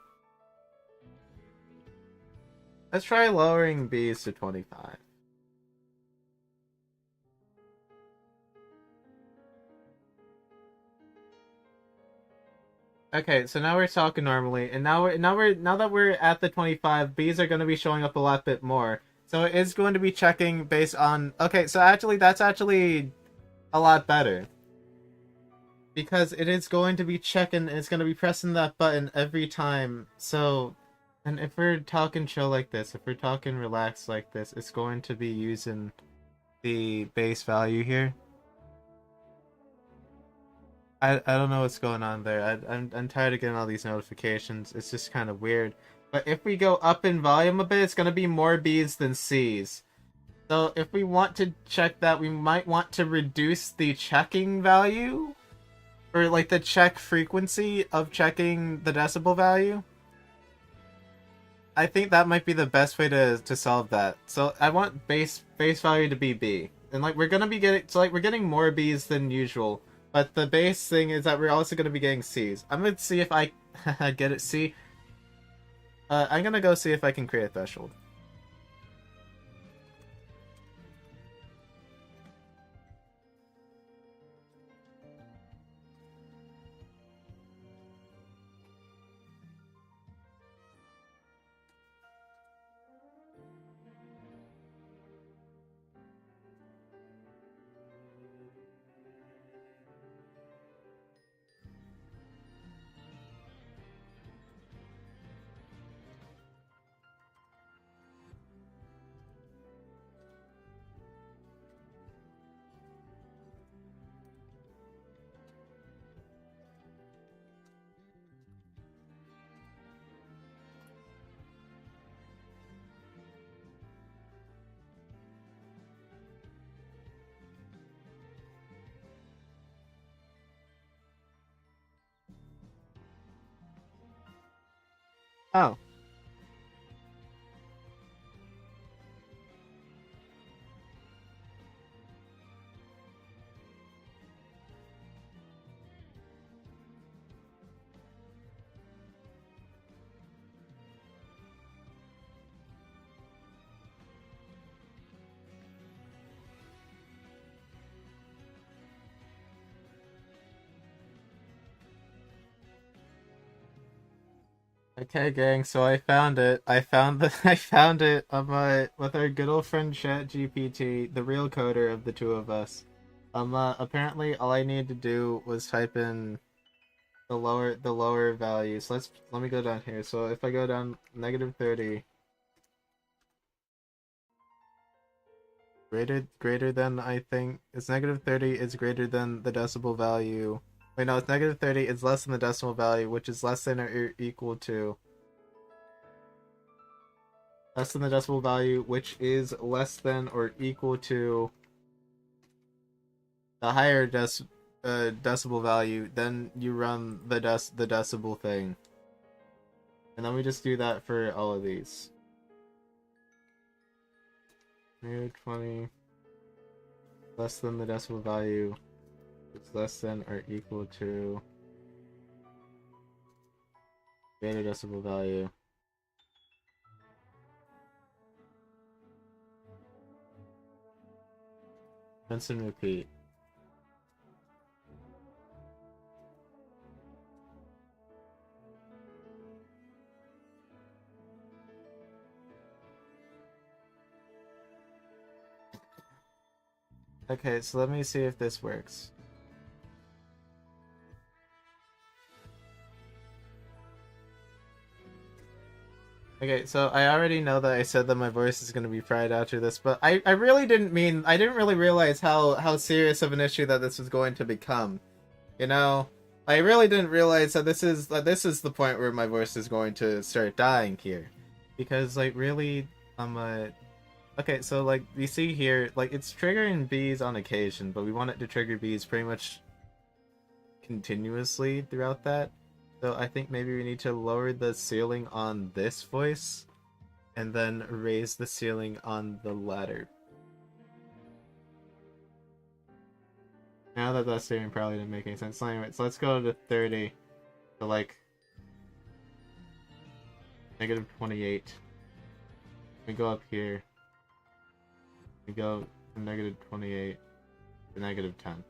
Let's try lowering B's to 25. Okay, so now we're talking normally, and now that we're at the 25, B's are going to be showing up a lot bit more. So it is going to be checking based on. Okay, so actually that's actually a lot better. Because it is going to be checking, it's going to be pressing that button every time. So, and if we're talking chill like this, if we're talking relaxed like this, it's going to be using the base value here. I don't know what's going on there. I'm tired of getting all these notifications. It's just kind of weird. But if we go up in volume a bit, it's going to be more B's than C's. So if we want to check that, we might want to reduce the checking value. Or like the check frequency of checking the decibel value. I think that might be the best way to solve that. So I want base value to be B. And like we're gonna be getting we're getting more B's than usual. But the base thing is that we're also gonna be getting C's. I'm gonna see if I get it C. I'm gonna go see if I can create a threshold. Oh. Okay, gang. So I found it. I found the. I found it on my with our good old friend ChatGPT, the real coder of the two of us. Apparently, all I needed to do was type in the lower values. Let me go down here. So if I go down -30, greater than I think it's -30 is greater than the decibel value. Wait, no, it's -30. It's less than the decimal value, which is less than or equal to less than the decibel value, which is less than or equal to the higher decibel value. Then you run the decibel thing, and then we just do that for all of these. 20 less than the decibel value. It's less than or equal to Greater decibel value. Rinse and repeat. Okay, so let me see if this works. Okay, so I already know that I said that my voice is going to be fried after this, but I really didn't mean, I didn't really realize how serious of an issue that this was going to become. You know, I really didn't realize that this is the point where my voice is going to start dying here. Because, like, really, okay, so, like, you see here, like, it's triggering bees on occasion, but we want it to trigger bees pretty much continuously throughout that. So I think maybe we need to lower the ceiling on this voice, and then raise the ceiling on the latter. Now that that statement probably didn't make any sense. So anyway, so let's go to 30. So like negative 28. We go up here. We go from negative 28 to negative 10.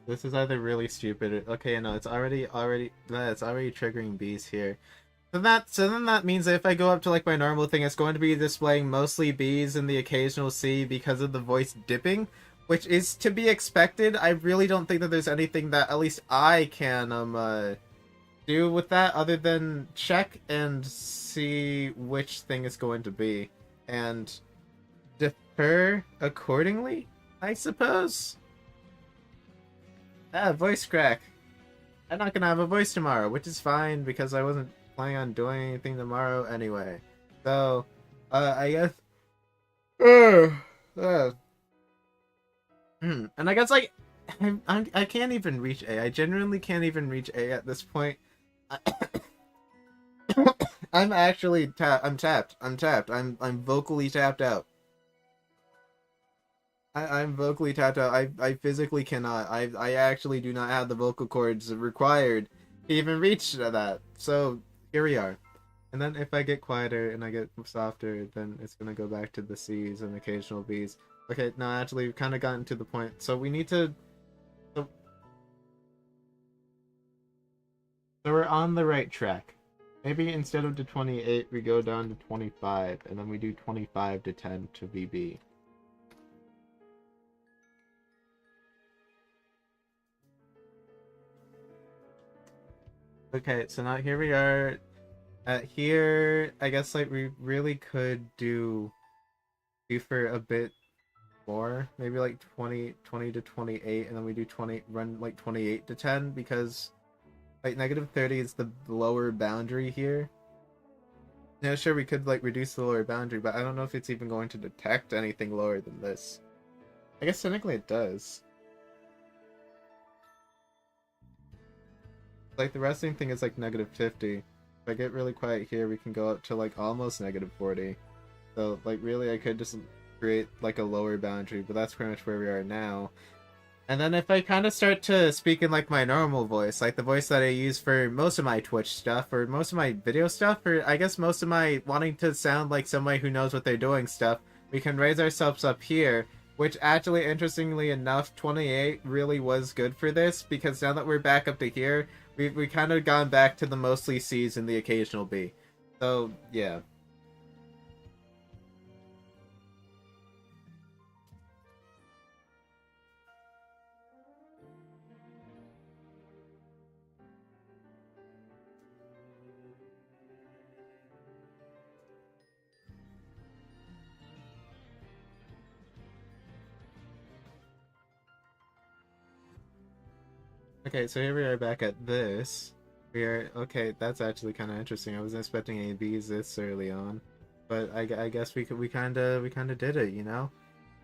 This is either really stupid or, okay, no, it's already triggering bees here. So then that means that if I go up to like my normal thing, it's going to be displaying mostly B's and the occasional C because of the voice dipping, which is to be expected. I really don't think that there's anything that at least I can do with that other than check and see which thing is going to be and defer accordingly, I suppose. Ah, voice crack. I'm not gonna have a voice tomorrow, which is fine because I wasn't planning on doing anything tomorrow anyway. So, I guess. And I guess like, I can't even reach A. I genuinely can't even reach A at this point. I'm actually I'm tapped. I'm vocally tapped out. I'm vocally tapped out. I physically cannot. I actually do not have the vocal cords required to even reach that. So here we are. And then if I get quieter and I get softer, then it's gonna go back to the C's and occasional B's. Okay, no, actually, we've kind of gotten to the point. So we need to. So we're on the right track. Maybe instead of to 28, we go down to 25, and then we do 25 to 10 to VB. Okay, so now here we are. Here, I guess like we really could do for a bit more, maybe like 20 to 28, and then we do 20, run like 28 to 10 because like negative 30 is the lower boundary here. Now, sure, we could like reduce the lower boundary, but I don't know if it's even going to detect anything lower than this. I guess technically it does. Like the resting thing is like negative 50. If I get really quiet here, we can go up to like almost negative 40. So like really I could just create like a lower boundary, but that's pretty much where we are now. And then if I kind of start to speak in like my normal voice, like the voice that I use for most of my Twitch stuff, or most of my video stuff, or I guess most of my wanting to sound like somebody who knows what they're doing stuff, we can raise ourselves up here, which actually, interestingly enough, 28 really was good for this, because now that we're back up to here, we kind of gone back to the mostly C's and the occasional B. So, yeah. Okay, so here we are back at this. We are, okay, that's actually kind of interesting. I wasn't expecting any B's this early on. But I guess we kind of did it, you know?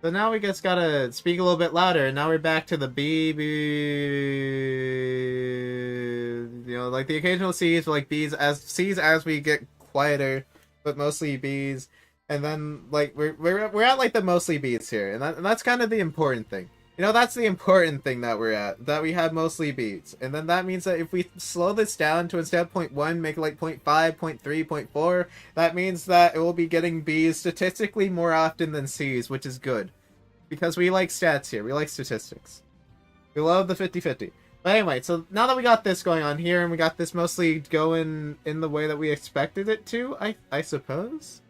So now we just gotta speak a little bit louder, and now we're back to the B, you know, like the occasional C's, like B's as C's as we get quieter, but mostly Bs. And then like we're at like the mostly Bs here, and that's kind of the important thing. You know, that's the important thing that we're at, that we have mostly Bs. And then that means that if we slow this down to instead of 0.1, make it like 0.5, 0.3, 0.4, that means that it will be getting Bs statistically more often than Cs, which is good. Because we like stats here, we like statistics. We love the 50-50. But anyway, so now that we got this going on here, and we got this mostly going in the way that we expected it to, I suppose?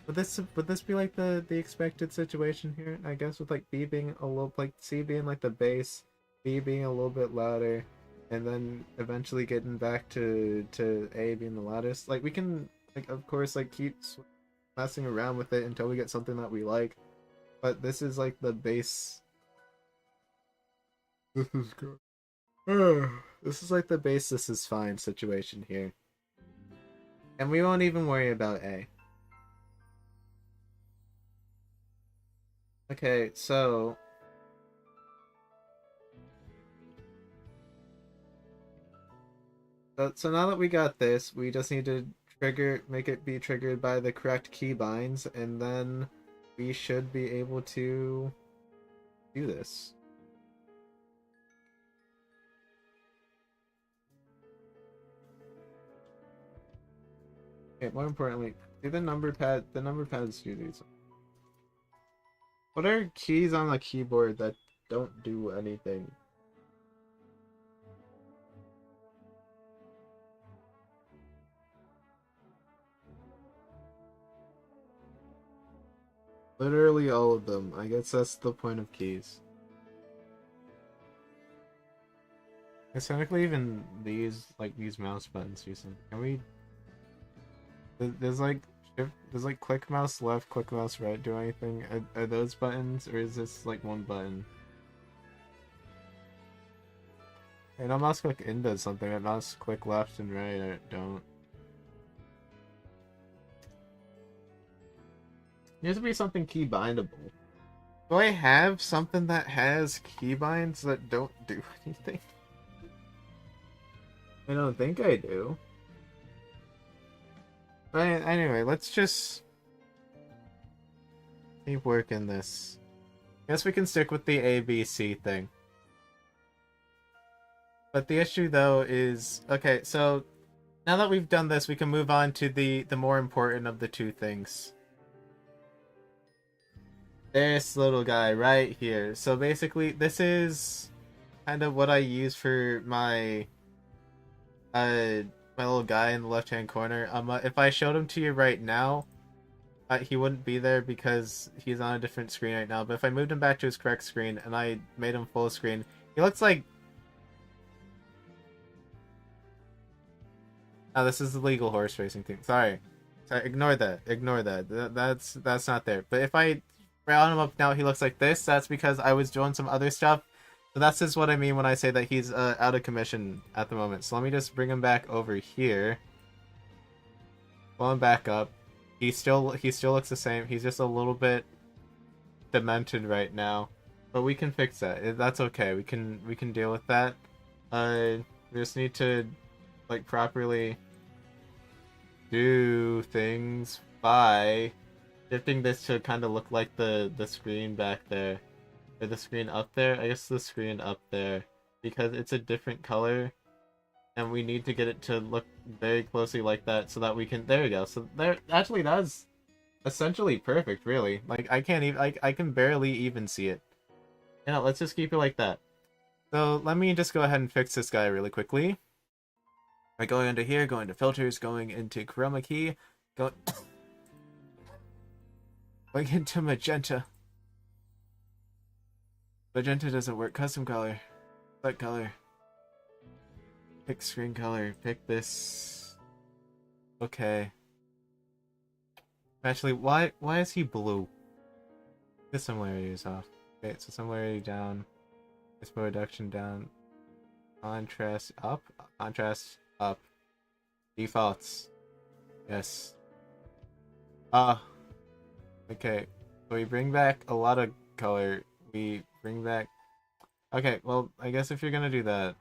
Would this be like the expected situation here? I guess with like B being a little, like C being like the bass, B being a little bit louder, and then eventually getting back to A being the loudest. Like we can like of course like keep messing around with it until we get something that we like. But this is like the base. This is good. This is like the base. This is fine situation here, and we won't even worry about A. Okay, so now that we got this, we just need to make it be triggered by the correct keybinds, and then we should be able to do this. Okay, more importantly, do the number pads do these. What are keys on the keyboard that don't do anything? Literally all of them. I guess that's the point of keys. It's technically even these mouse buttons do something. Can we? There's like click mouse left, click mouse right do anything? Are those buttons, or is this like one button? I know mouse click in does something, and mouse click left and right don't. It needs to be something key bindable. Do I have something that has keybinds that don't do anything? I don't think I do. But anyway, let's just keep working this. Guess we can stick with the ABC thing. But the issue though is, okay, so now that we've done this, we can move on to the more important of the two things. This little guy right here. So basically, this is kind of what I use for my my little guy in the left hand corner. If I showed him to you right now, he wouldn't be there because he's on a different screen right now. But if I moved him back to his correct screen and I made him full screen, he looks like. Oh, this is the legal horse racing thing. Sorry, ignore that. Ignore that. That's not there. But if I round him up now, he looks like this. That's because I was doing some other stuff. So that's just what I mean when I say that he's out of commission at the moment. So let me just bring him back over here. Pull him back up. He still looks the same. He's just a little bit demented right now, but we can fix that. That's okay. We can deal with that. We just need to like properly do things by shifting this to kind of look like the screen back there. Or the screen up there? I guess the screen up there. Because it's a different color. And we need to get it to look very closely like that so that we can... There we go. So there... Actually, that's essentially perfect, really. Like, I can't even... I can barely even see it. Yeah, let's just keep it like that. So, let me just go ahead and fix this guy really quickly. By going into here, going to filters, going into chroma key, going into magenta. Magenta doesn't work. Custom color. Select color. Pick screen color. Pick this. Okay. Actually, why is he blue? The similarity is off. Okay, so similarity down. Display reduction down. Contrast up. Contrast up. Defaults. Yes. Okay. So we bring back a lot of color. We bring back... Okay, well, I guess if you're gonna do that...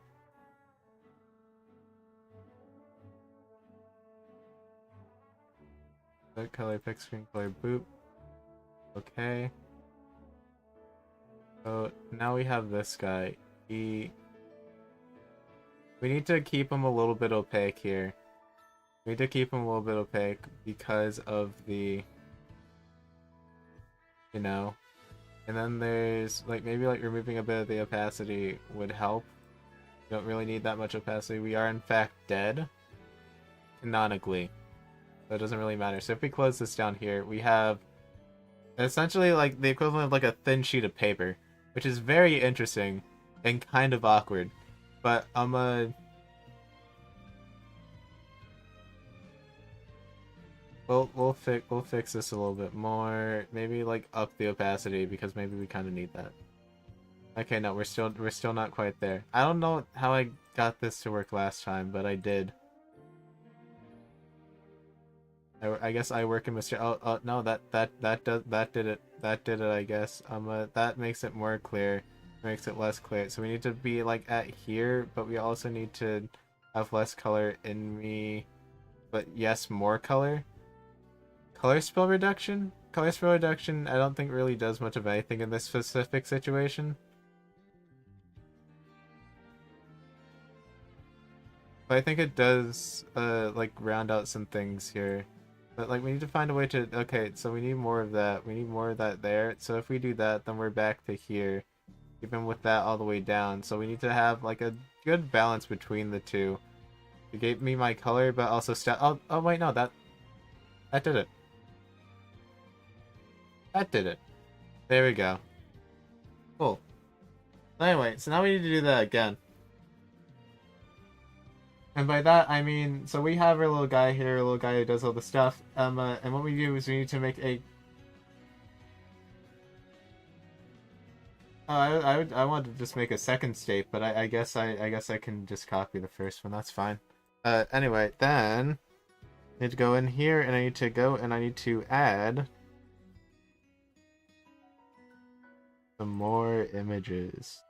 color, pick screen color, boop. Okay. So now we have this guy. We need to keep him a little bit opaque here. We need to keep him a little bit opaque because of the, you know. And then there's like maybe like removing a bit of the opacity would help. We don't really need that much opacity. We are in fact dead. Canonically. So it doesn't really matter. So if we close this down here, we have essentially like the equivalent of like a thin sheet of paper, which is very interesting and kind of awkward. But we'll fix this a little bit more. Maybe like up the opacity because maybe we kind of need that. Okay, no, we're still not quite there. I don't know how I got this to work last time, but I did. I guess I work in mystery. Oh no, that did it. That did it. I guess. That makes it more clear. Makes it less clear. So we need to be like at here, but we also need to have less color in me. But yes, more color. Color spell reduction. Color spell reduction. I don't think really does much of anything in this specific situation. But I think it does like round out some things here. But like we need to find a way to okay, so we need more of that. We need more of that there. So if we do that, then we're back to here. Even with that all the way down. So we need to have like a good balance between the two. It gave me my color, but also oh wait, no, that did it. That did it. There we go. Cool. Anyway, so now we need to do that again. And by that, I mean, so we have our little guy here, a little guy who does all the stuff. And what we do is we need to make a... I wanted to just make a second state, but I guess I can just copy the first one. That's fine. Anyway, then I need to go in here, and I need to add some more images.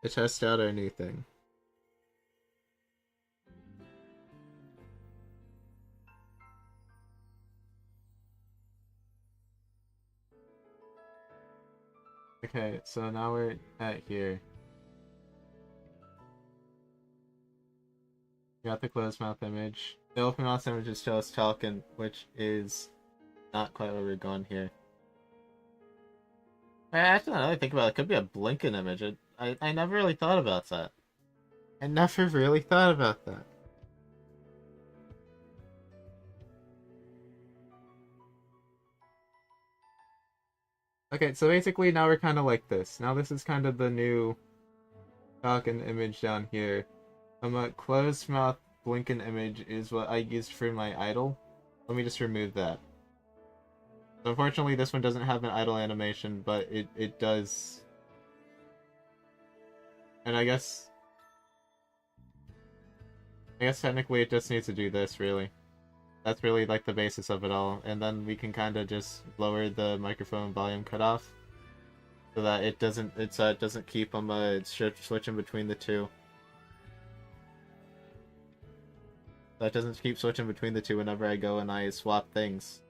To test out our new thing. Okay, so now we're at here. We got the closed mouth image. The open mouth image is just Falcon, which is not quite where we're going here. Actually, now that I think about it, it could be a blinking image. I never really thought about that. I never really thought about that. Okay, so basically now we're kind of like this. Now this is kind of the new Falcon image down here. A closed mouth blinking image is what I used for my idle. Let me just remove that. So unfortunately, this one doesn't have an idle animation, but it does. And I guess technically it just needs to do this, really. That's really like the basis of it all. And then we can kind of just lower the microphone volume cutoff so that it doesn't keep them switching between the two. That doesn't keep switching between the two whenever I go and I swap things.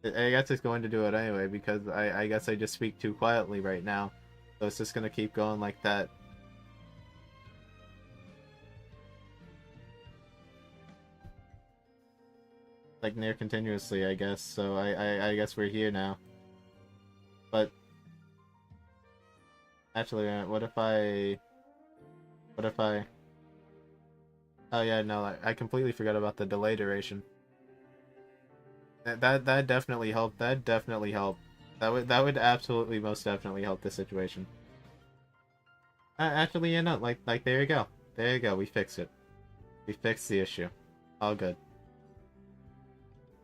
I guess it's going to do it anyway because I guess I just speak too quietly right now. So it's just going to keep going like that. Like near continuously, I guess. So I guess we're here now. But actually, what if I? Oh yeah, no, I completely forgot about the delay duration. That definitely helped. That definitely helped. That would absolutely most definitely help this situation. Actually, yeah, no, like there you go. There you go. We fixed it. We fixed the issue. All good.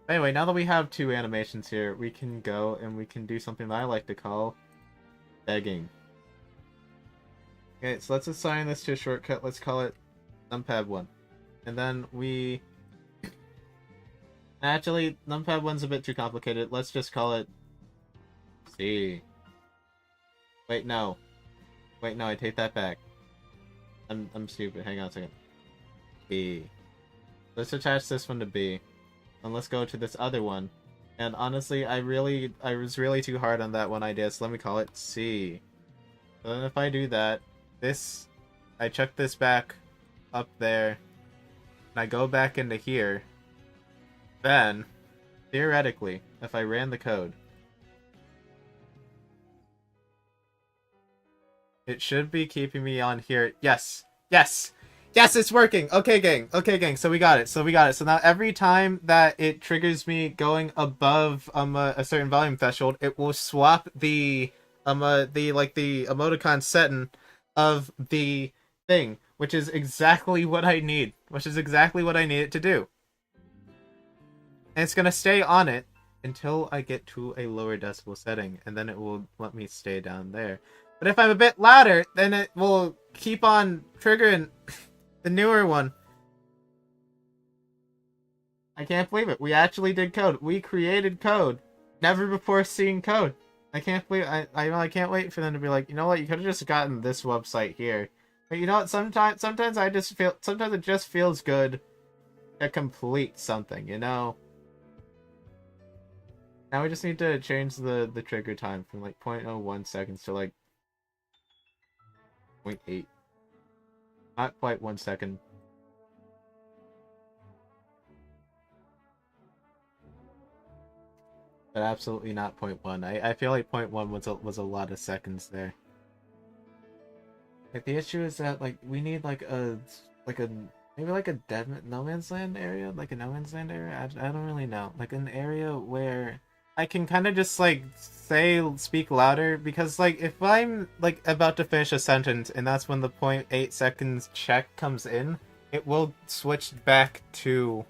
Anyway, now that we have two animations here, we can go and we can do something that I like to call begging. Okay, so let's assign this to a shortcut. Let's call it numpad 1. And then we... Actually, numpad 1's a bit too complicated. Let's just call it C. Wait, no. Wait, no, I take that back. I'm stupid. Hang on a second. B. Let's attach this one to B. And let's go to this other one. And honestly, I was really too hard on that one idea, so let me call it C. So then if I do that, I chuck this back up there, and I go back into here, then, theoretically, if I ran the code, it should be keeping me on here. Yes! Yes! Yes, it's working! Okay, gang. Okay, gang. So we got it. So now every time that it triggers me going above a certain volume threshold, it will swap the emoticon setting of the thing, which is exactly what I need. Which is exactly what I need it to do. And it's gonna stay on it until I get to a lower decibel setting, and then it will let me stay down there. But if I'm a bit louder, then it will keep on triggering the newer one. I can't believe it. We actually did code. We created code. Never before seen code. I can't believe I can't wait for them to be like, you know what, you could have just gotten this website here. But you know what, sometimes it just feels good to complete something, you know? Now we just need to change the trigger time from like 0.01 seconds to like 0.8. Not quite 1 second. But absolutely not 0.1. I feel like 0.1 was a lot of seconds there. Like the issue is that like we need like a maybe like a dead no man's land area, like a no man's land area. I don't really know, like an area where I can kind of just like speak louder, because like if I'm like about to finish a sentence and that's when the 0.8 seconds check comes in, it will switch back to.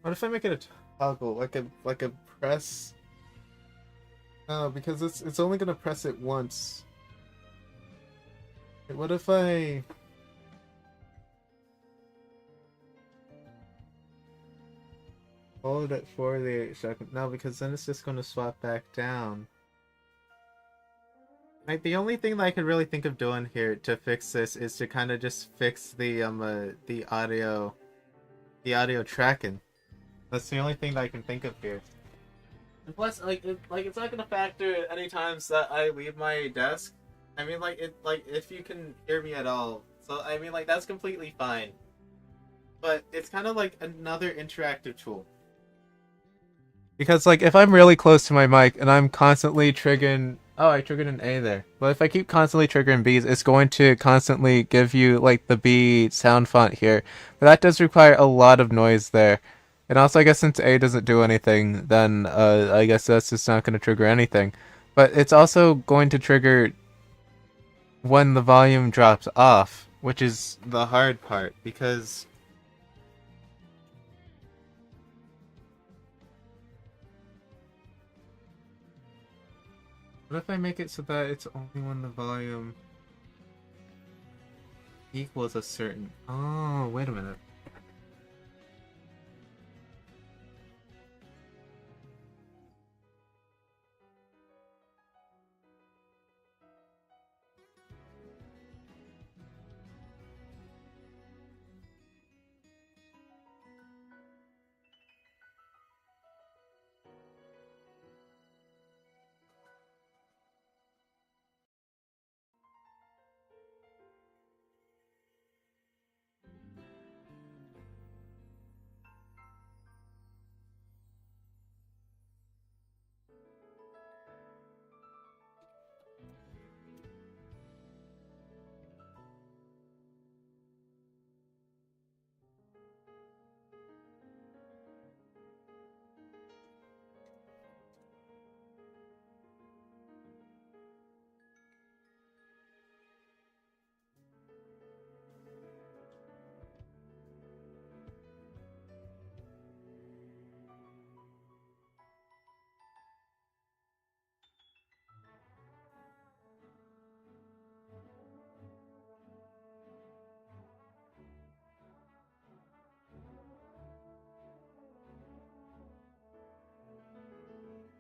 What if I make it a toggle, like a press? No, because it's only gonna press it once. What if I hold it for the 8 seconds? No, because then it's just gonna swap back down. Like the only thing that I could really think of doing here to fix this is to kind of just fix the audio tracking. That's the only thing that I can think of here. And plus, it's not gonna factor any times that I leave my desk. I mean, if you can hear me at all. So I mean, like that's completely fine. But it's kind of like another interactive tool. Because like if I'm really close to my mic and I'm constantly triggering, oh, I triggered an A there. But if I keep constantly triggering B's, it's going to constantly give you like the B sound font here. But that does require a lot of noise there. And also I guess since A doesn't do anything, then I guess that's just not going to trigger anything. But it's also going to trigger when the volume drops off, which is the hard part, because what if I make it so that it's only when the volume equals a certain... Oh, wait a minute.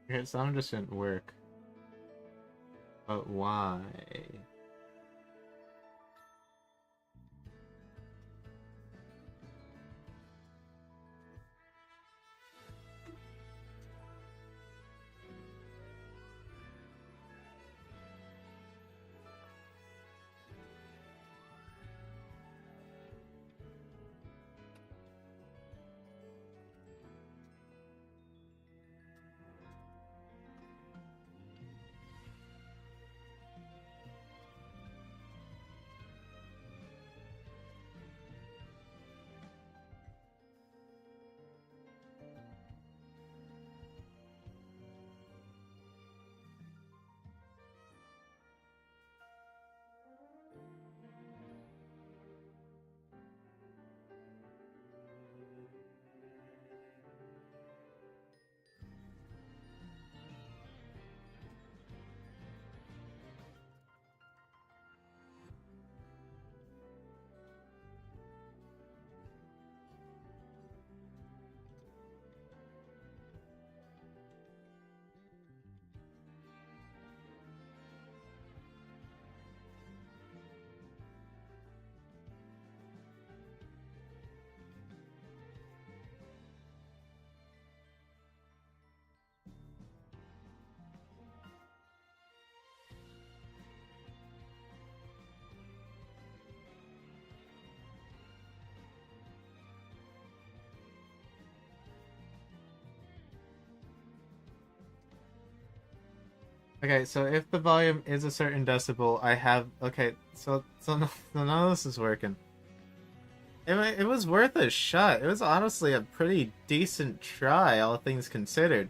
Your sound just didn't work. But why? Okay, so if the volume is a certain decibel, I have okay. So none of this is working. It was worth a shot. It was honestly a pretty decent try, all things considered.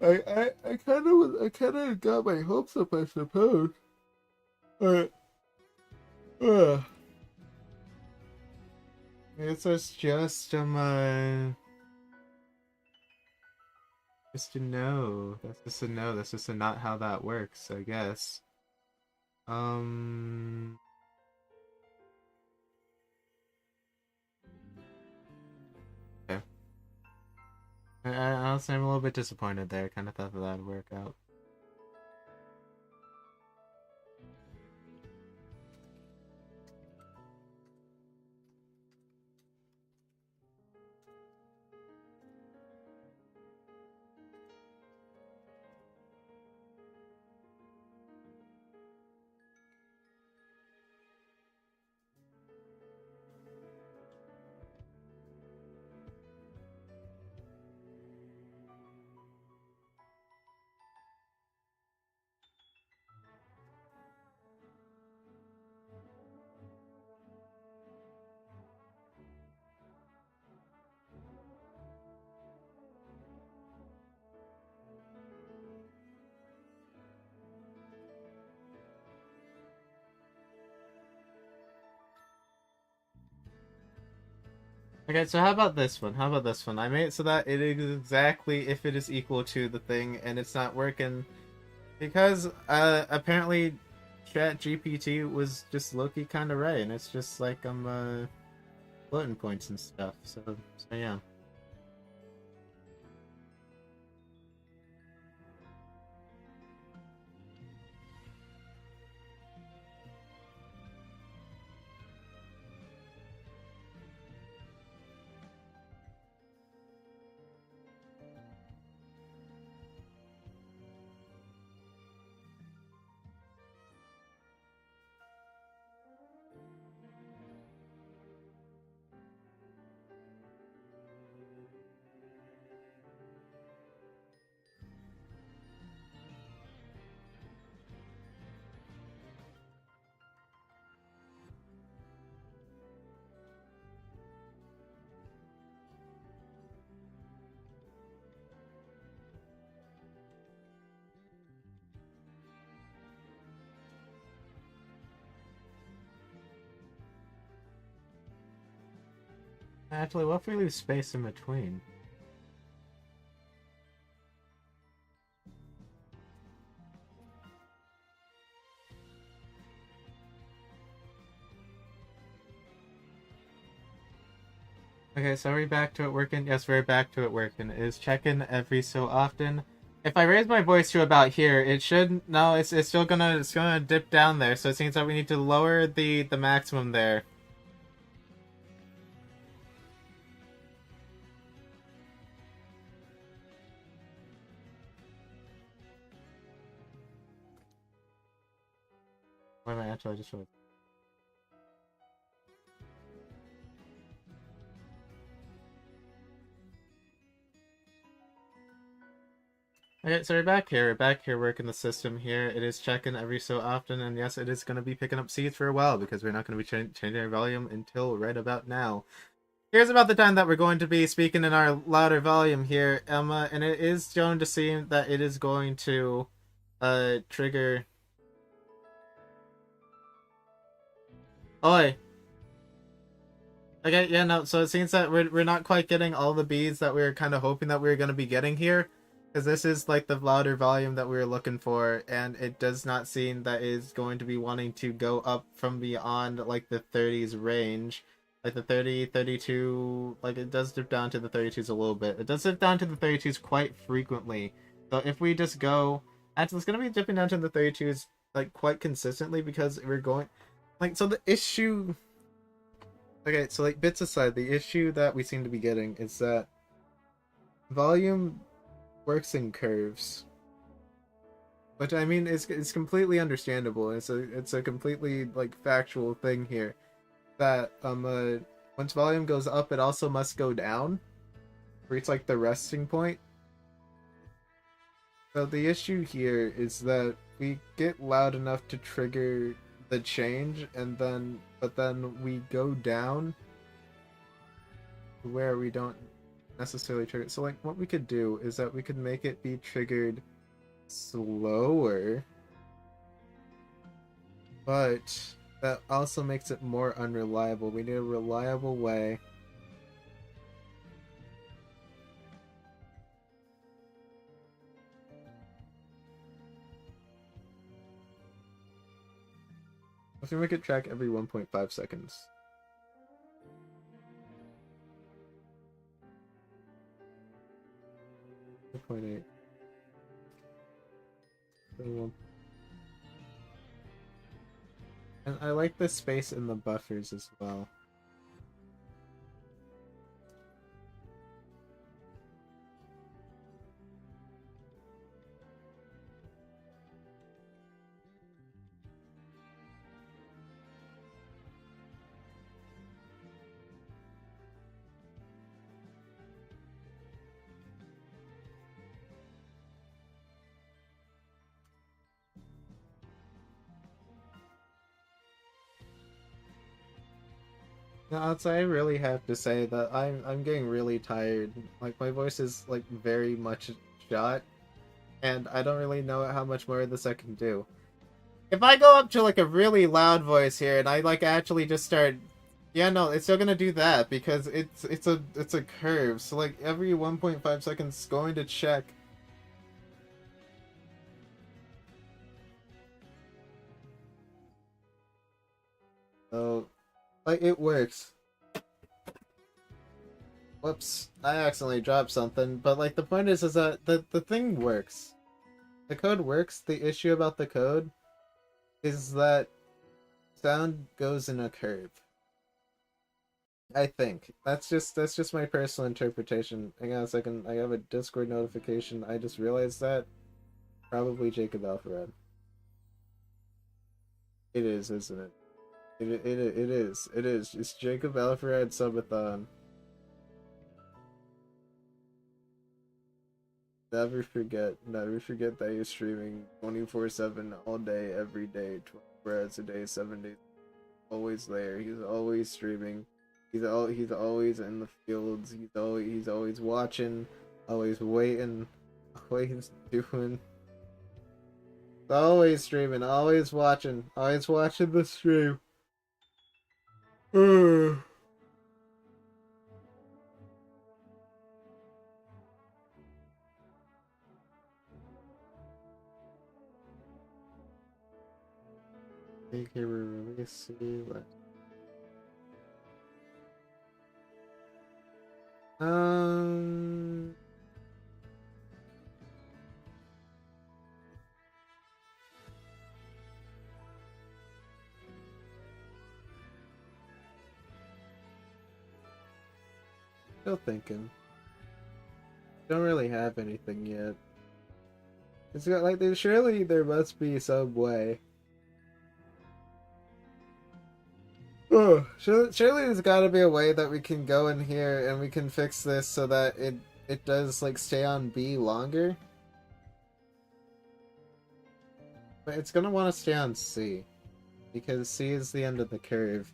I kind of got my hopes up, I suppose. But uh, it's just a no. That's just a no. That's just a not how that works, I guess. Um. Okay. Honestly, I'm a little bit disappointed there. Kind of thought that'd work out. Okay, so how about this one? How about this one? I made it so that it is exactly if it is equal to the thing, and it's not working because apparently Chat GPT was just Loki kind of right, and it's just like I'm floating points and stuff. So yeah. Actually, what if we leave space in between? Okay, so are we back to it working? Yes, we're back to it working. It is checking every so often. If I raise my voice to about here, it should no, it's still gonna dip down there. So it seems that we need to lower the maximum there. Wait a minute, actually, I just realized. Okay, so we're back here. We're back here working the system here. It is checking every so often, and yes, it is going to be picking up seeds for a while because we're not going to be changing our volume until right about now. Here's about the time that we're going to be speaking in our louder volume here, Emma, and it is going to seem that it is going to trigger. Oi. Okay, yeah, no, so it seems that we're not quite getting all the beads that we were kind of hoping that we were going to be getting here. Because this is like the louder volume that we were looking for, and it does not seem that is going to be wanting to go up from beyond like the 30s range. Like the 30, 32, like it does dip down to the 32s a little bit. It does dip down to the 32s quite frequently. So if we just go, actually it's going to be dipping down to the 32s like quite consistently because we're going, like, so the issue, okay, so like bits aside, the issue that we seem to be getting is that volume works in curves, which I mean it's completely understandable. It's a completely like factual thing here that once volume goes up, it also must go down, reach like the resting point. So the issue here is that we get loud enough to trigger the change, and then but then we go down where we don't necessarily trigger. So like what we could do is that we could make it be triggered slower, but that also makes it more unreliable. We need a reliable way. Let's make it track every 1.5 seconds. 2.8. And I like the space in the buffers as well. Now, I really have to say that I'm getting really tired. Like my voice is like very much shot, and I don't really know how much more this I can do. If I go up to like a really loud voice here and I like actually just start, yeah, no, it's still gonna do that because it's a curve. So like every 1.5 seconds it's going to check. So like it works. Whoops, I accidentally dropped something, but like the point is that the thing works. The code works. The issue about the code is that sound goes in a curve. I think that's just my personal interpretation. Hang on a second. I have a Discord notification. I just realized that probably Jacob Alfred. It is, isn't it? It is. It is. It's Jacob Alfred Subathon. Never forget that he's streaming 24/7 all day, every day, 24 hours a day, 7 days. Always there. He's always streaming. He's always in the fields. He's always watching, always waiting, always doing, always streaming, always watching the stream. Okay, let me see what. Um. Still thinking. Don't really have anything yet. It's got like surely there must be some way. Oh, surely there's got to be a way that we can go in here and we can fix this so that it does like stay on B longer. But it's gonna want to stay on C because C is the end of the curve,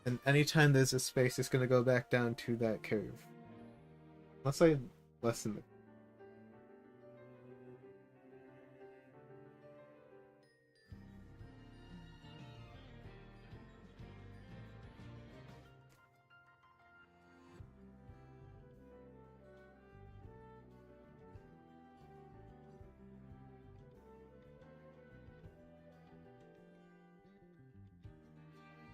and anytime there's a space, it's gonna go back down to that curve. Unless I lessen the.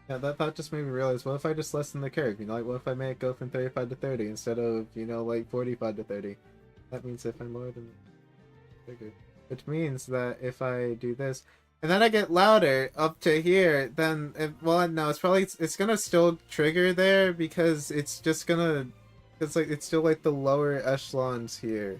Yeah, that thought just made me realize, what if I just lessen the curve? You know, like, what if I make it go from 35 to 30 instead of, you know, like 45 to 30? That means if I'm lower than bigger. Which means that if I do this, and then I get louder up to here, then, well, no, it's gonna still trigger there because it's just gonna, it's like, it's still like the lower echelons here.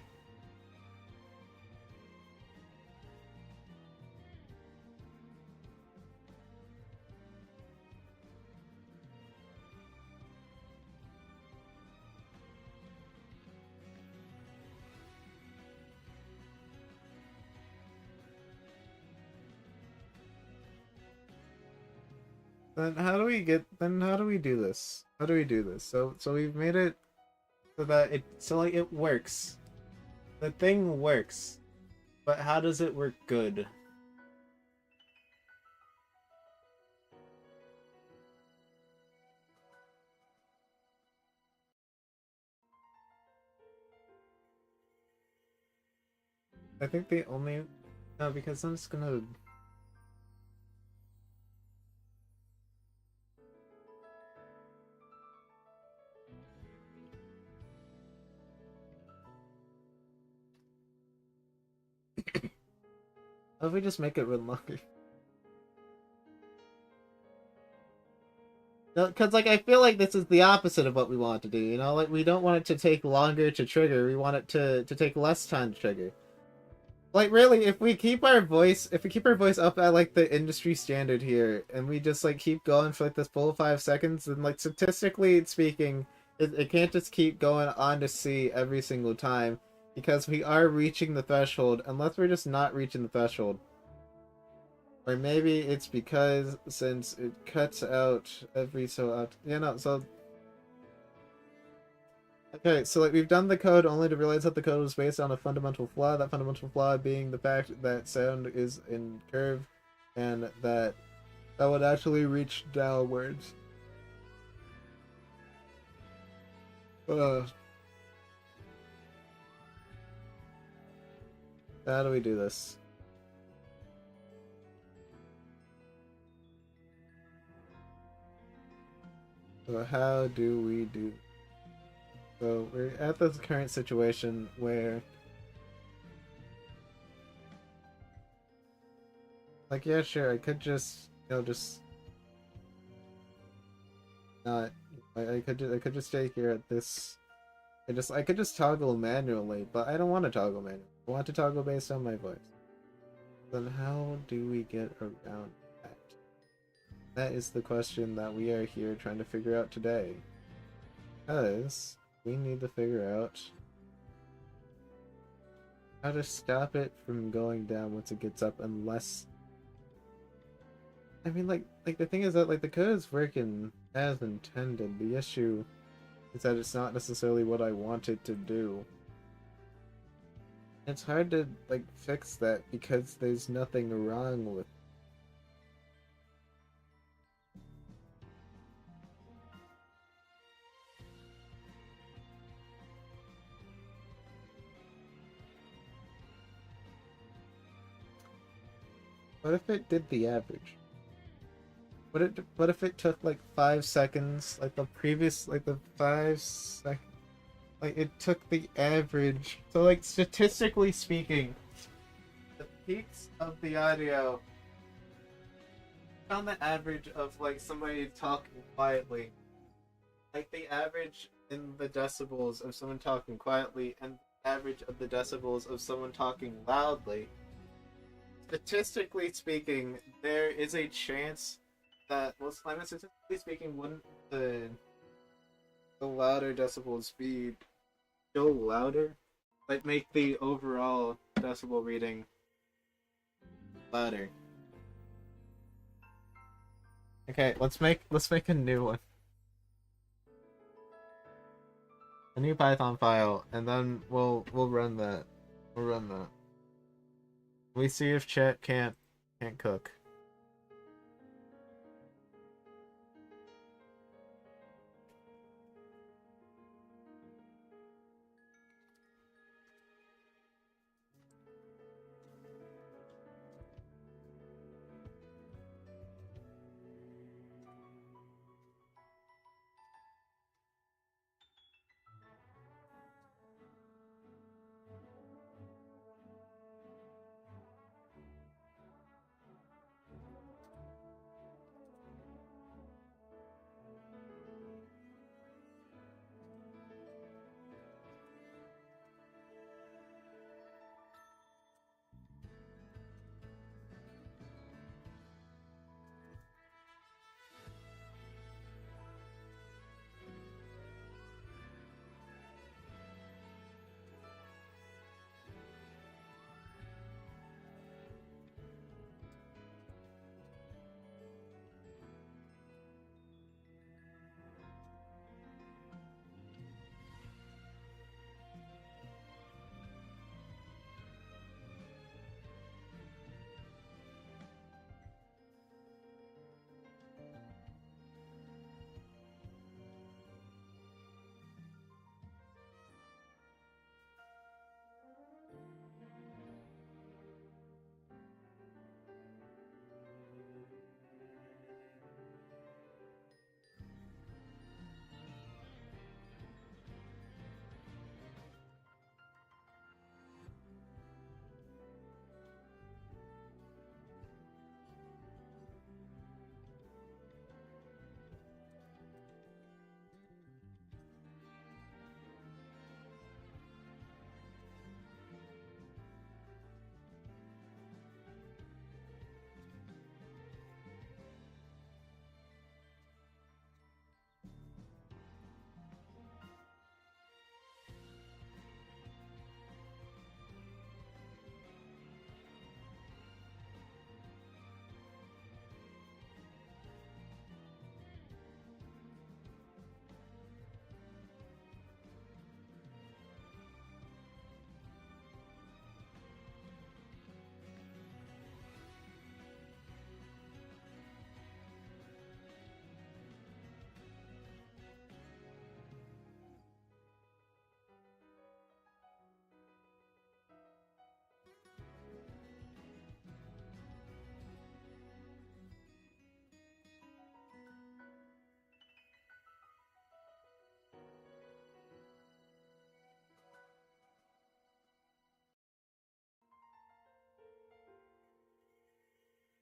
Then how do we do this? How do we do this? So we've made it so that like it works. The thing works. But how does it work good? I think the only no, because I'm just gonna how if we just make it run longer? No, because like I feel like this is the opposite of what we want to do. You know, like we don't want it to take longer to trigger. We want it to take less time to trigger. Like really, if we keep our voice up at like the industry standard here, and we just like keep going for like this full 5 seconds, then like statistically speaking, it can't just keep going on to C every single time because we are reaching the threshold. Unless we're just not reaching the threshold. Or maybe it's because since it cuts out every so often. Yeah, no, so. Okay, so like we've done the code only to realize that the code was based on a fundamental flaw. That fundamental flaw being the fact that sound is in curve, and that would actually reach downwards. How do we do this? So how do we do? So we're at this current situation where, like, yeah, sure, I could just, you know, just not. I could just stay here at this. I could just toggle manually, but I don't want to toggle manually. I want to toggle based on my voice. Then how do we get around that? That is the question that we are here trying to figure out today. Because we need to figure out how to stop it from going down once it gets up, unless I mean like the thing is that like the code is working as intended. The issue is that it's not necessarily what I want it to do. It's hard to like fix that because there's nothing wrong with. What if it did the average? What if it took like 5 seconds, like the previous, like the 5 sec, like it took the average. So like statistically speaking, the peaks of the audio on the average of like somebody talking quietly, like the average in the decibels of someone talking quietly and the average of the decibels of someone talking loudly, statistically speaking, there is a chance that, well, statistically speaking, wouldn't the louder decibels be still louder? Like, make the overall decibel reading louder. Okay, let's make a new one. A new Python file, and then we'll run that. We'll run that. We see if chat can't cook.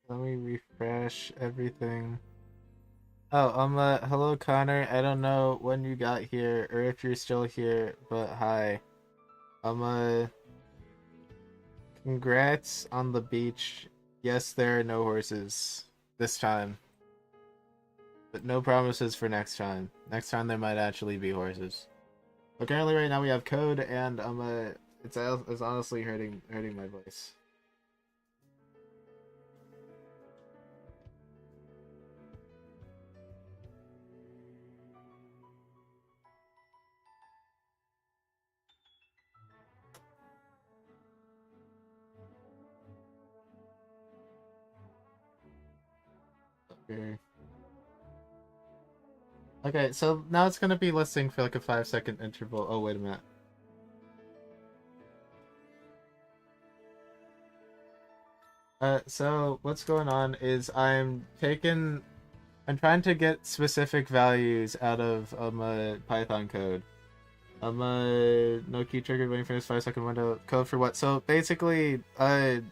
Let me refresh everything. Oh, hello Connor. I don't know when you got here or if you're still here, but hi. Congrats on the beach. Yes, there are no horses this time, but no promises for next time. Next time there might actually be horses. But currently, right now we have code, and it's honestly hurting my voice. Okay. Okay, so now it's gonna be listening for like a 5-second interval. Oh, wait a minute. So what's going on is I'm trying to get specific values out of a Python code. No key triggered waiting for this 5-second window. Code for what? So basically, I'm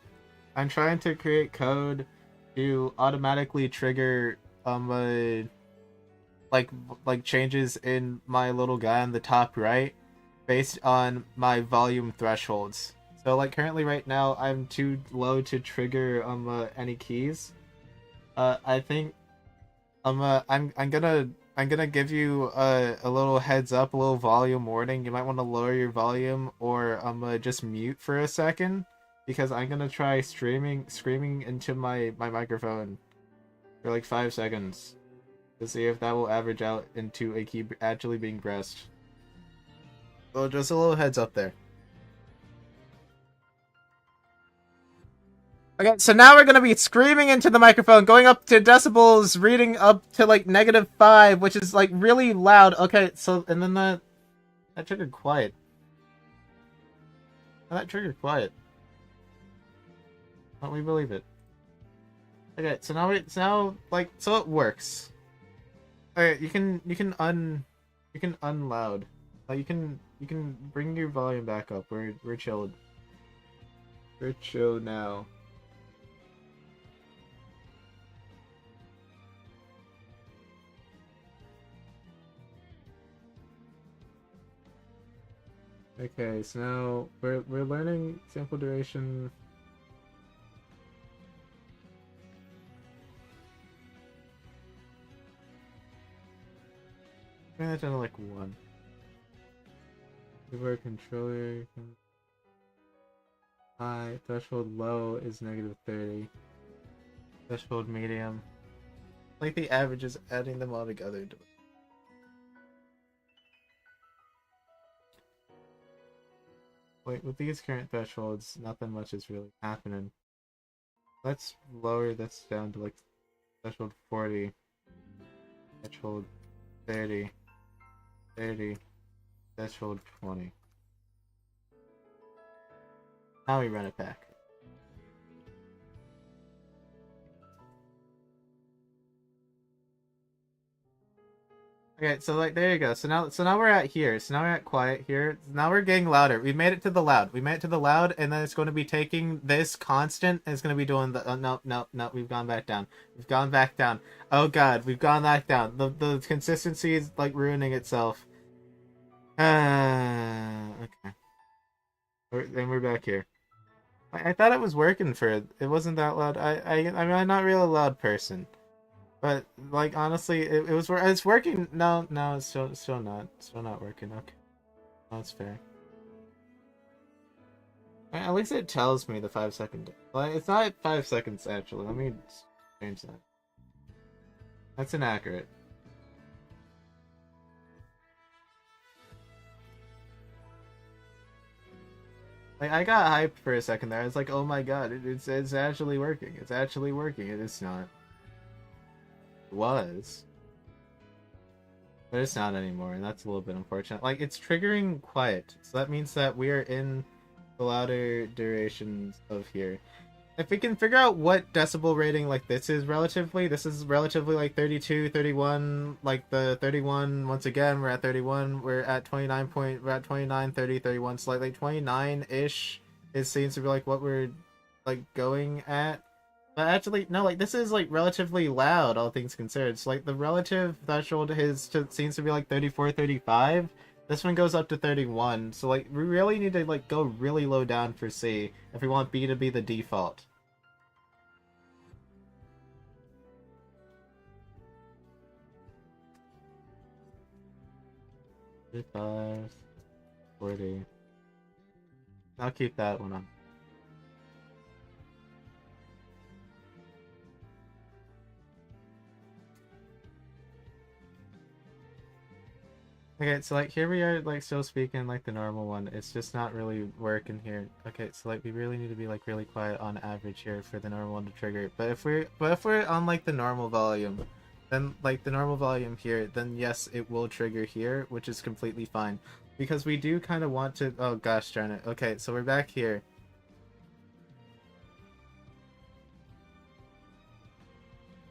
trying to create code to automatically trigger like changes in my little guy on the top right based on my volume thresholds. So like currently right now I'm too low to trigger any keys. I think I'm gonna give you a little heads up, a little volume warning. You might want to lower your volume or just mute for a second because I'm gonna try screaming into my microphone for like 5 seconds to see if that will average out into a key actually being pressed. So just a little heads up there. Okay, so now we're gonna be screaming into the microphone, going up to decibels, reading up to like -5, which is like really loud. Okay, so and then that triggered quiet. That triggered quiet. Don't we believe it? Okay, so now so it works. Okay, you can unloud. You can bring your volume back up. We're chilled. We're chill now. Okay, so now we're learning sample duration. Bring that down to like 1. Keyboard controller. High threshold low is -30. Threshold medium. Like the average is adding them all together. Wait, with these current thresholds, nothing much is really happening. Let's lower this down to like threshold 40, threshold 30, 30, threshold 20. Now we run it back. Okay, so like there you go. So now we're at here. So now we're at quiet here. Now we're getting louder. We made it to the loud. We made it to the loud, and then it's going to be taking this constant and it's going to be doing the no. We've gone back down. We've gone back down. Oh god, we've gone back down. The consistency is like ruining itself. Okay. Then we're back here. I thought it was working for it. It wasn't that loud. I mean I'm not really a loud person. But like honestly, it's working. No, it's still not working. Okay, no, it's fair. At least it tells me the 5 second. Like it's not 5 seconds actually. Let me change that. That's inaccurate. Like I got hyped for a second there. I was like, oh my god, it's actually working. It's actually working. It is not. It was. But it's not anymore, and that's a little bit unfortunate. Like, it's triggering quiet, so that means that we are in the louder durations of here. If we can figure out what decibel rating, like, this is relatively like 32, 31, like the 31, once again, we're at 31, we're at 29, 30, 31, so like 29-ish, it seems to be like what we're, like, going at. But actually, no, like, this is, like, relatively loud, all things considered. So, like, the relative threshold seems to be, like, 34, 35. This one goes up to 31. So, like, we really need to, like, go really low down for C if we want B to be the default. $35, 40. I'll keep that one on. Okay, so like here we are like still speaking like the normal one. It's just not really working here. Okay, so like we really need to be like really quiet on average here for the normal one to trigger. But if we're on like the normal volume, then like the normal volume here, then yes, it will trigger here, which is completely fine. Because we do kind of want to, oh gosh darn it. Okay, so we're back here.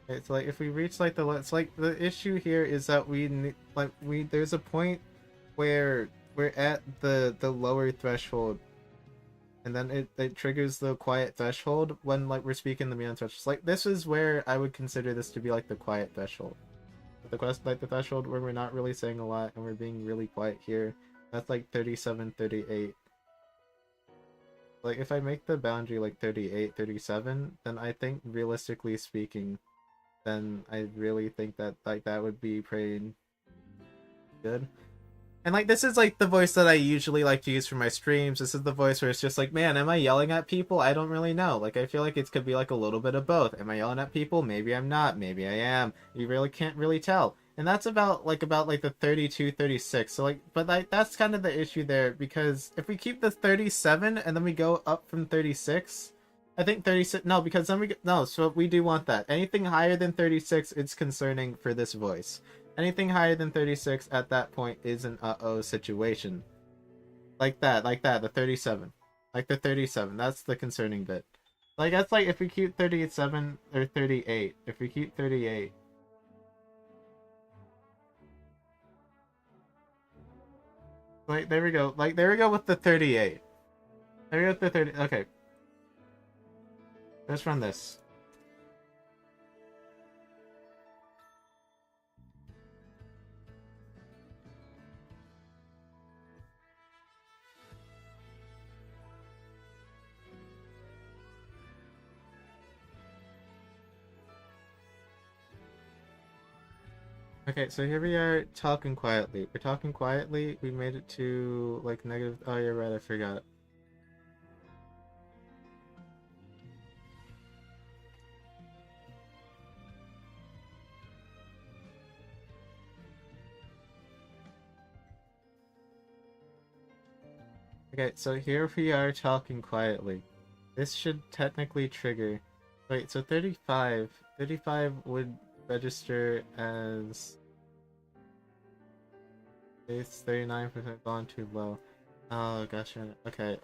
It's like if we reach like it's like the issue here is that there's a point where we're at the lower threshold, and then it triggers the quiet threshold when like we're speaking the medium threshold. Like this is where I would consider this to be like the quiet threshold. The quest, like the threshold where we're not really saying a lot and we're being really quiet here. That's like 37, 38. Like if I make the boundary like 38, 37, then I think realistically speaking, then I really think that like that would be pretty good. And like this is like the voice that I usually like to use for my streams. This is the voice where it's just like, man, am I yelling at people? I don't really know. Like I feel like it could be like a little bit of both. Am I yelling at people? Maybe I'm not. Maybe I am. You really can't really tell. And that's about like the 32, 36. So like, but like that's kind of the issue there, because if we keep the 37 and then we go up from 36, I think 36, no, because then no, so we do want that. Anything higher than 36, it's concerning for this voice. Anything higher than 36 at that point is an uh-oh situation. Like that, the 37. Like the 37, that's the concerning bit. Like, that's like if we keep 37 or 38. If we keep 38. Like, there we go. Like, there we go with the 38. There we go with the 30. Okay. Let's run this. Okay, so here we are talking quietly. We're talking quietly. We made it to like negative. Oh, you're right. I forgot. Okay, so here we are talking quietly. This should technically trigger. Wait, so 35. 35 would register as. It's 39% gone too low. Oh, gosh. Okay,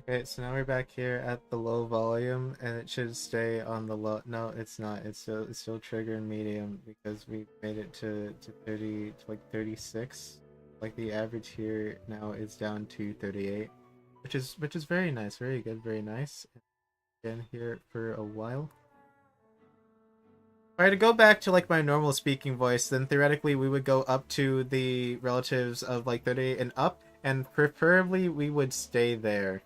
Okay, so now we're back here at the low volume, and it should stay on the low. No, it's not. It's still triggering medium because we made it to 30 to like 36. Like the average here now is down to 38, which is very nice, very good, very nice. Again here for a while. If I were to go back to like my normal speaking voice, then theoretically we would go up to the relatives of like 38 and up, and preferably we would stay there.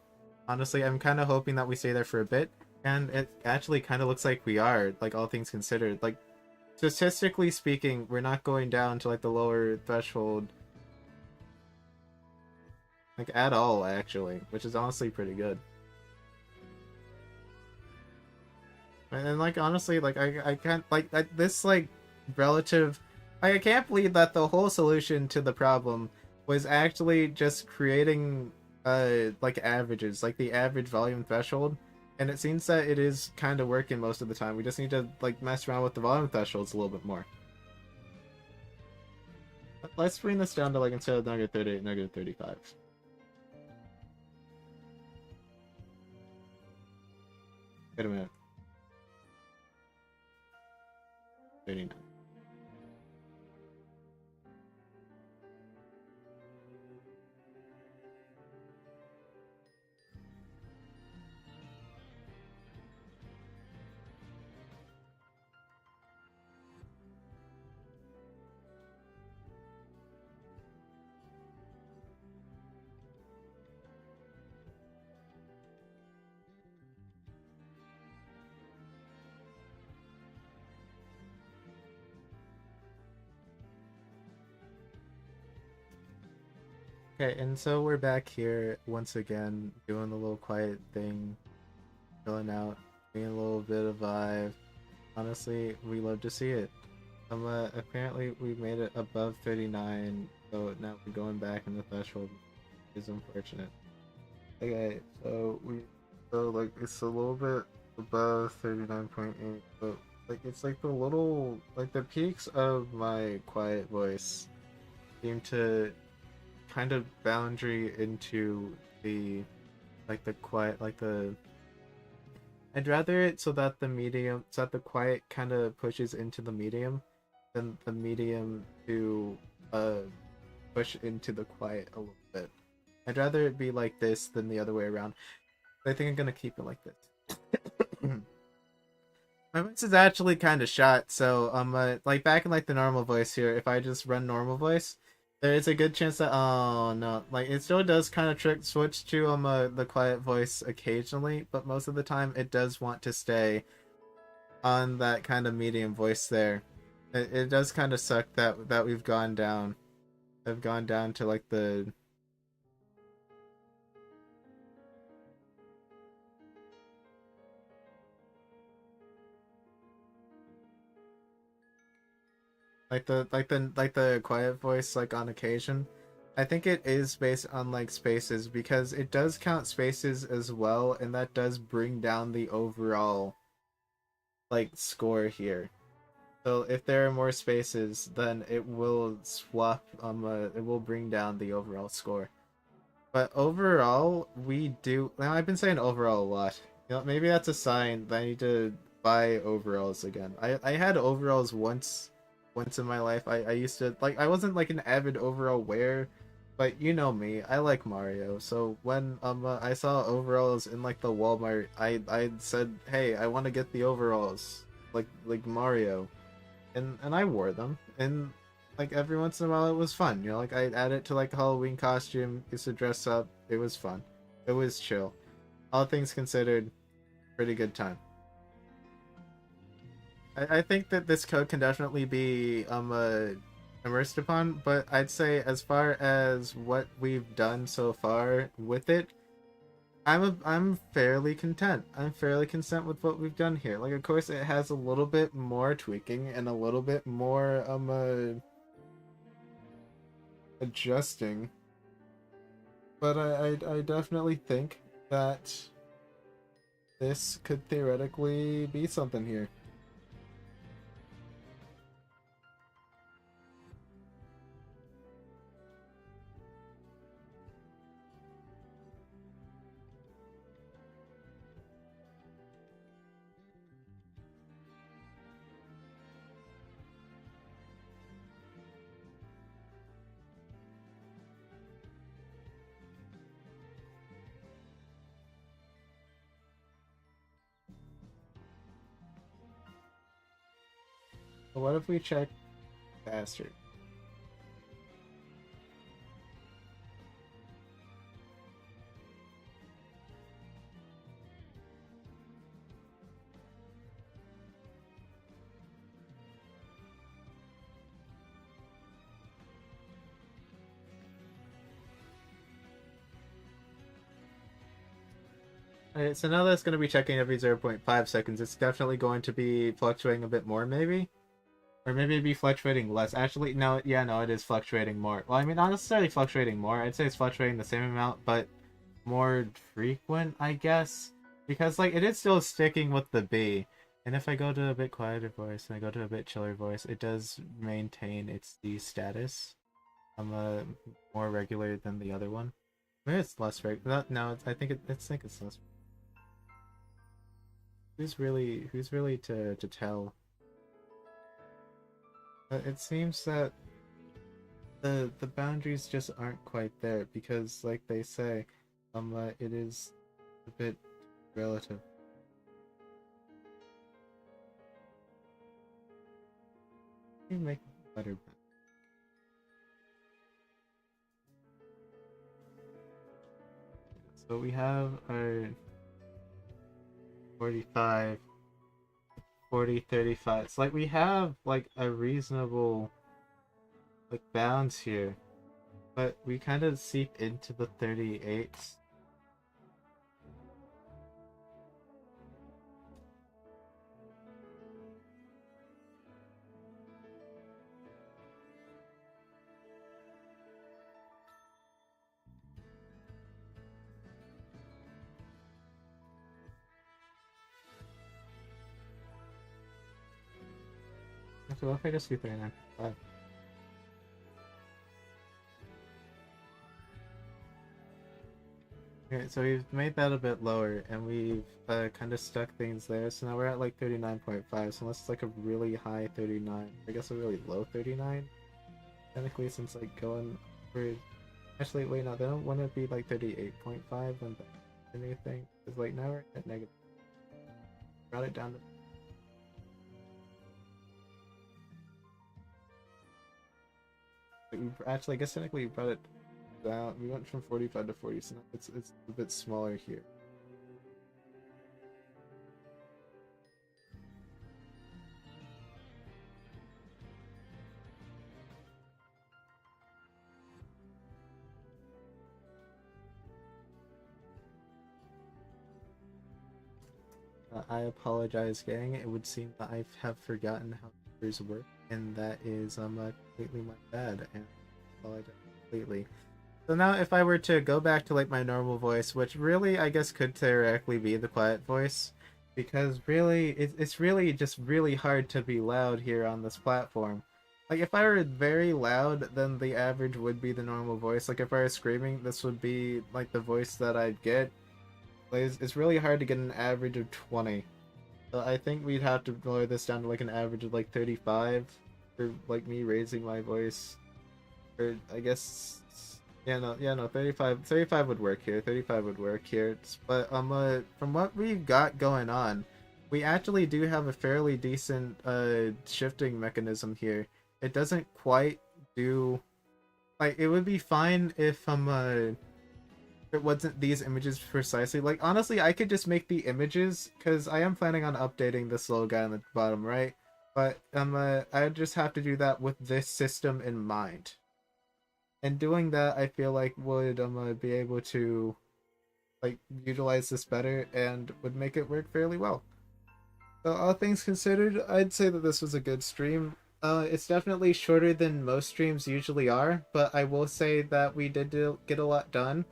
Honestly, I'm kind of hoping that we stay there for a bit, and it actually kind of looks like we are, like all things considered. Like, statistically speaking, we're not going down to like the lower threshold, like at all, actually, which is honestly pretty good. And like honestly, like I can't like this like relative. I can't believe that the whole solution to the problem was actually just creating like averages, like the average volume threshold, And it seems that it is kind of working most of the time. We just need to like mess around with the volume thresholds a little bit more. Let's bring this down to like instead of -38, -35. Wait a minute. 39. Okay, and so we're back here once again, doing the little quiet thing, chilling out, being a little bit of vibe. Honestly, we love to see it. Apparently we made it above 39, so now we're going back in the threshold. Is unfortunate. Okay, so like it's a little bit above 39.8, but like it's like the little like the peaks of my quiet voice seem to kind of boundary into the like the quiet like the I'd rather it so that the medium so that the quiet kind of pushes into the medium than the medium to push into the quiet a little bit. I'd rather it be like this than the other way around. I think I'm gonna keep it like this. My voice is actually kind of shot, so like back in like the normal voice here, if I just run normal voice, there is a good chance that oh no, like it still does kind of trick switch to the quiet voice occasionally, but most of the time it does want to stay on that kind of medium voice there. It does kind of suck that we've gone down. I've gone down to like the like the quiet voice like on occasion. I think it is based on like spaces because it does count spaces as well, and that does bring down the overall like score here. So if there are more spaces, then it will swap it will bring down the overall score. But overall, we do now I've been saying overall a lot. You know, maybe that's a sign that I need to buy overalls again. I had overalls once in my life. I used to like I wasn't like an avid overall wearer, but you know me, I like Mario. So when I saw overalls in like the Walmart, I said, "Hey, I want to get the overalls like Mario." And I wore them. And like every once in a while it was fun. You know, like I'd add it to like a Halloween costume, used to dress up. It was fun. It was chill. All things considered, pretty good time. I think that this code can definitely be immersed upon, but I'd say as far as what we've done so far with it, I'm fairly content. I'm fairly content with what we've done here. Like of course it has a little bit more tweaking and a little bit more adjusting, but I definitely think that this could theoretically be something here. But what if we check faster? Alright, so now that's going to be checking every 0.5 seconds. It's definitely going to be fluctuating a bit more, maybe? Or maybe it'd be fluctuating less. Actually, no, yeah, no, it is fluctuating more. Well, I mean, not necessarily fluctuating more. I'd say it's fluctuating the same amount, but more frequent, I guess. Because like it is still sticking with the B. And if I go to a bit quieter voice and I go to a bit chiller voice, it does maintain its D status. I'm more regular than the other one. Maybe it's less regular. No, I think it's less. Who's really to tell? It seems that the boundaries just aren't quite there because, like they say, it is a bit relative. You make better. So we have our 45, 40, 35. It's like we have like a reasonable like bounds here, but we kind of seep into the 38s. So what if I just do 39? Okay, so we've made that a bit lower, and we've kind of stuck things there. So now we're at like 39.5. So unless it's like a really high 39, I guess a really low 39. Technically, since like going for actually wait, no, they don't want to be like 38.5 when anything. Because like now we're at negative. Brought it down to. Actually, I guess technically we brought it down. We went from 45 to 40, so now it's a bit smaller here. I apologize, gang. It would seem that I have forgotten how numbers work, and that is completely my bad, and I apologize completely. So now if I were to go back to like my normal voice, which really I guess could theoretically be the quiet voice, because really it's really just really hard to be loud here on this platform. Like if I were very loud, then the average would be the normal voice. Like if I was screaming, this would be like the voice that I'd get. Like, it's really hard to get an average of 20. So I think we'd have to lower this down to like an average of like 35 for like me raising my voice. Or I guess yeah, no, 35 would work here. 35 would work here. But from what we've got going on, we actually do have a fairly decent shifting mechanism here. It doesn't quite do like it would be fine if it wasn't these images precisely. Like honestly, I could just make the images because I am planning on updating this little guy on the bottom right. But I just have to do that with this system in mind. And doing that, I feel like would be able to like utilize this better and would make it work fairly well. So all things considered, I'd say that this was a good stream. It's definitely shorter than most streams usually are, but I will say that we did get a lot done.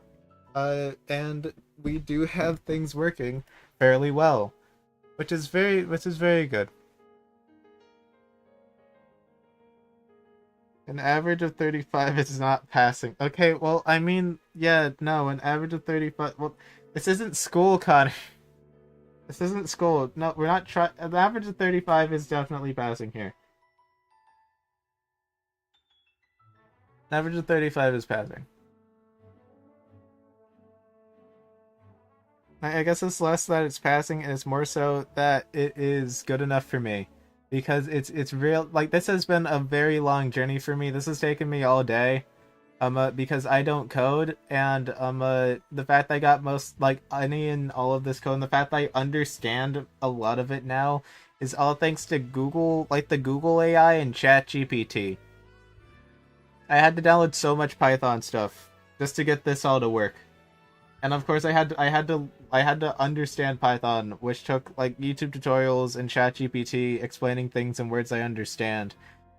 And we do have things working fairly well, which is very good. An average of 35 is not passing. Okay, well, I mean, yeah, no, an average of 35. Well, this isn't school, Connor. This isn't school. No, we're not trying. An average of 35 is definitely passing here. An average of 35 is passing. I guess it's less that it's passing, and it's more so that it is good enough for me. Because it's real. Like this has been a very long journey for me. This has taken me all day. Because I don't code, and the fact that I got most like any and all of this code, and the fact that I understand a lot of it now, is all thanks to Google, like the Google AI and ChatGPT. I had to download so much Python stuff just to get this all to work. And of course, I had to understand Python, which took like YouTube tutorials and ChatGPT explaining things in words I understand.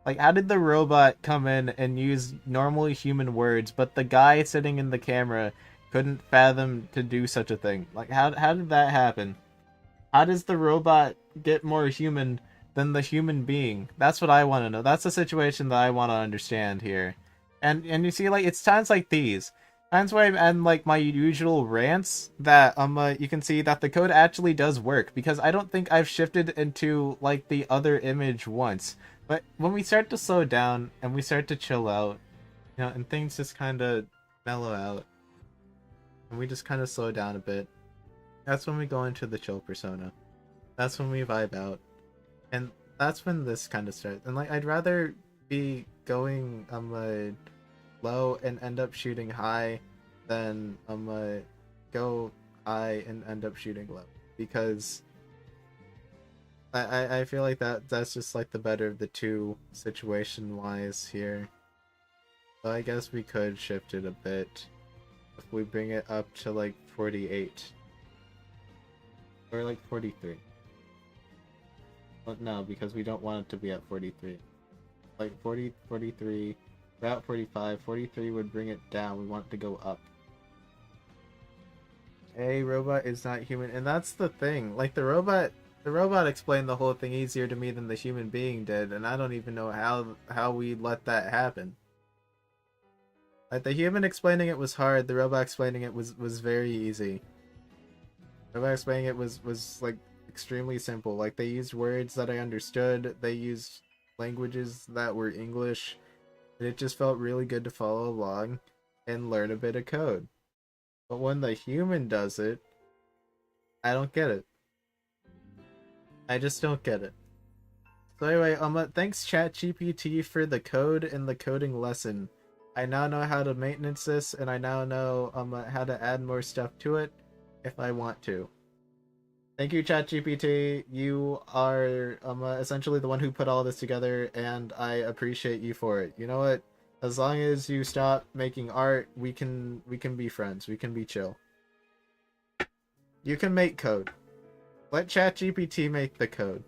Like, how did the robot come in and use normal human words, but the guy sitting in the camera couldn't fathom to do such a thing. Like, how did that happen? How does the robot get more human than the human being? That's what I want to know. That's the situation that I want to understand here. And you see, like, it's times like these, times where I'm in like my usual rants, that you can see that the code actually does work, because I don't think I've shifted into like the other image once. But when we start to slow down and we start to chill out, you know, and things just kind of mellow out, and we just kind of slow down a bit, that's when we go into the chill persona. That's when we vibe out. And that's when this kind of starts. And like, I'd rather be going low and end up shooting high than go high and end up shooting low. Because I feel like that's just like the better of the two situation wise here. So I guess we could shift it a bit if we bring it up to like 48. Or like 43. Well, no, because we don't want it to be at 43. Like 40, 43, we're at 45. 43 would bring it down. We want it to go up. A robot is not human, and that's the thing. Like the robot explained the whole thing easier to me than the human being did, and I don't even know how we let that happen. Like the human explaining it was hard. The robot explaining it was very easy. Robot explaining it was like extremely simple. Like they used words that I understood. They used languages that were English. And it just felt really good to follow along and learn a bit of code. But when the human does it, I don't get it. I just don't get it. So anyway, thanks ChatGPT for the code and the coding lesson. I now know how to maintenance this, and I now know how to add more stuff to it if I want to. Thank you, ChatGPT. You are essentially the one who put all this together, and I appreciate you for it. You know what? As long as you stop making art, we can be friends. We can be chill. You can make code. Let ChatGPT make the code.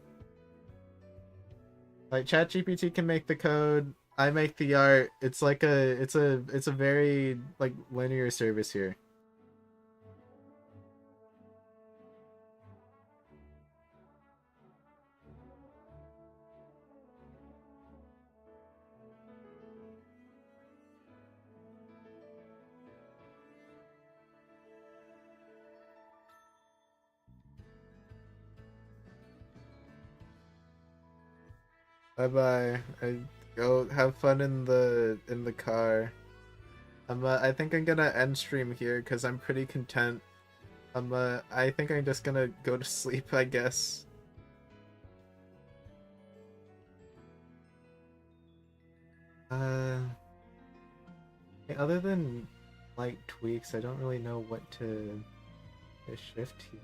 Like ChatGPT can make the code. I make the art. It's like it's a very like linear service here. Bye bye. I go have fun in the car. I think I'm gonna end stream here because I'm pretty content. I think I'm just gonna go to sleep, I guess. Other than like tweaks, I don't really know what to shift here.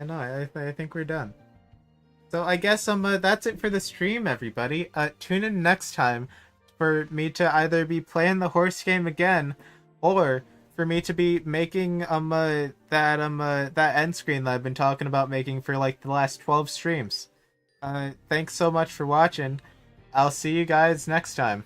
I know, I think we're done. So I guess that's it for the stream, everybody. Tune in next time for me to either be playing the horse game again, or for me to be making that end screen that I've been talking about making for like the last 12 streams. Thanks so much for watching. I'll see you guys next time.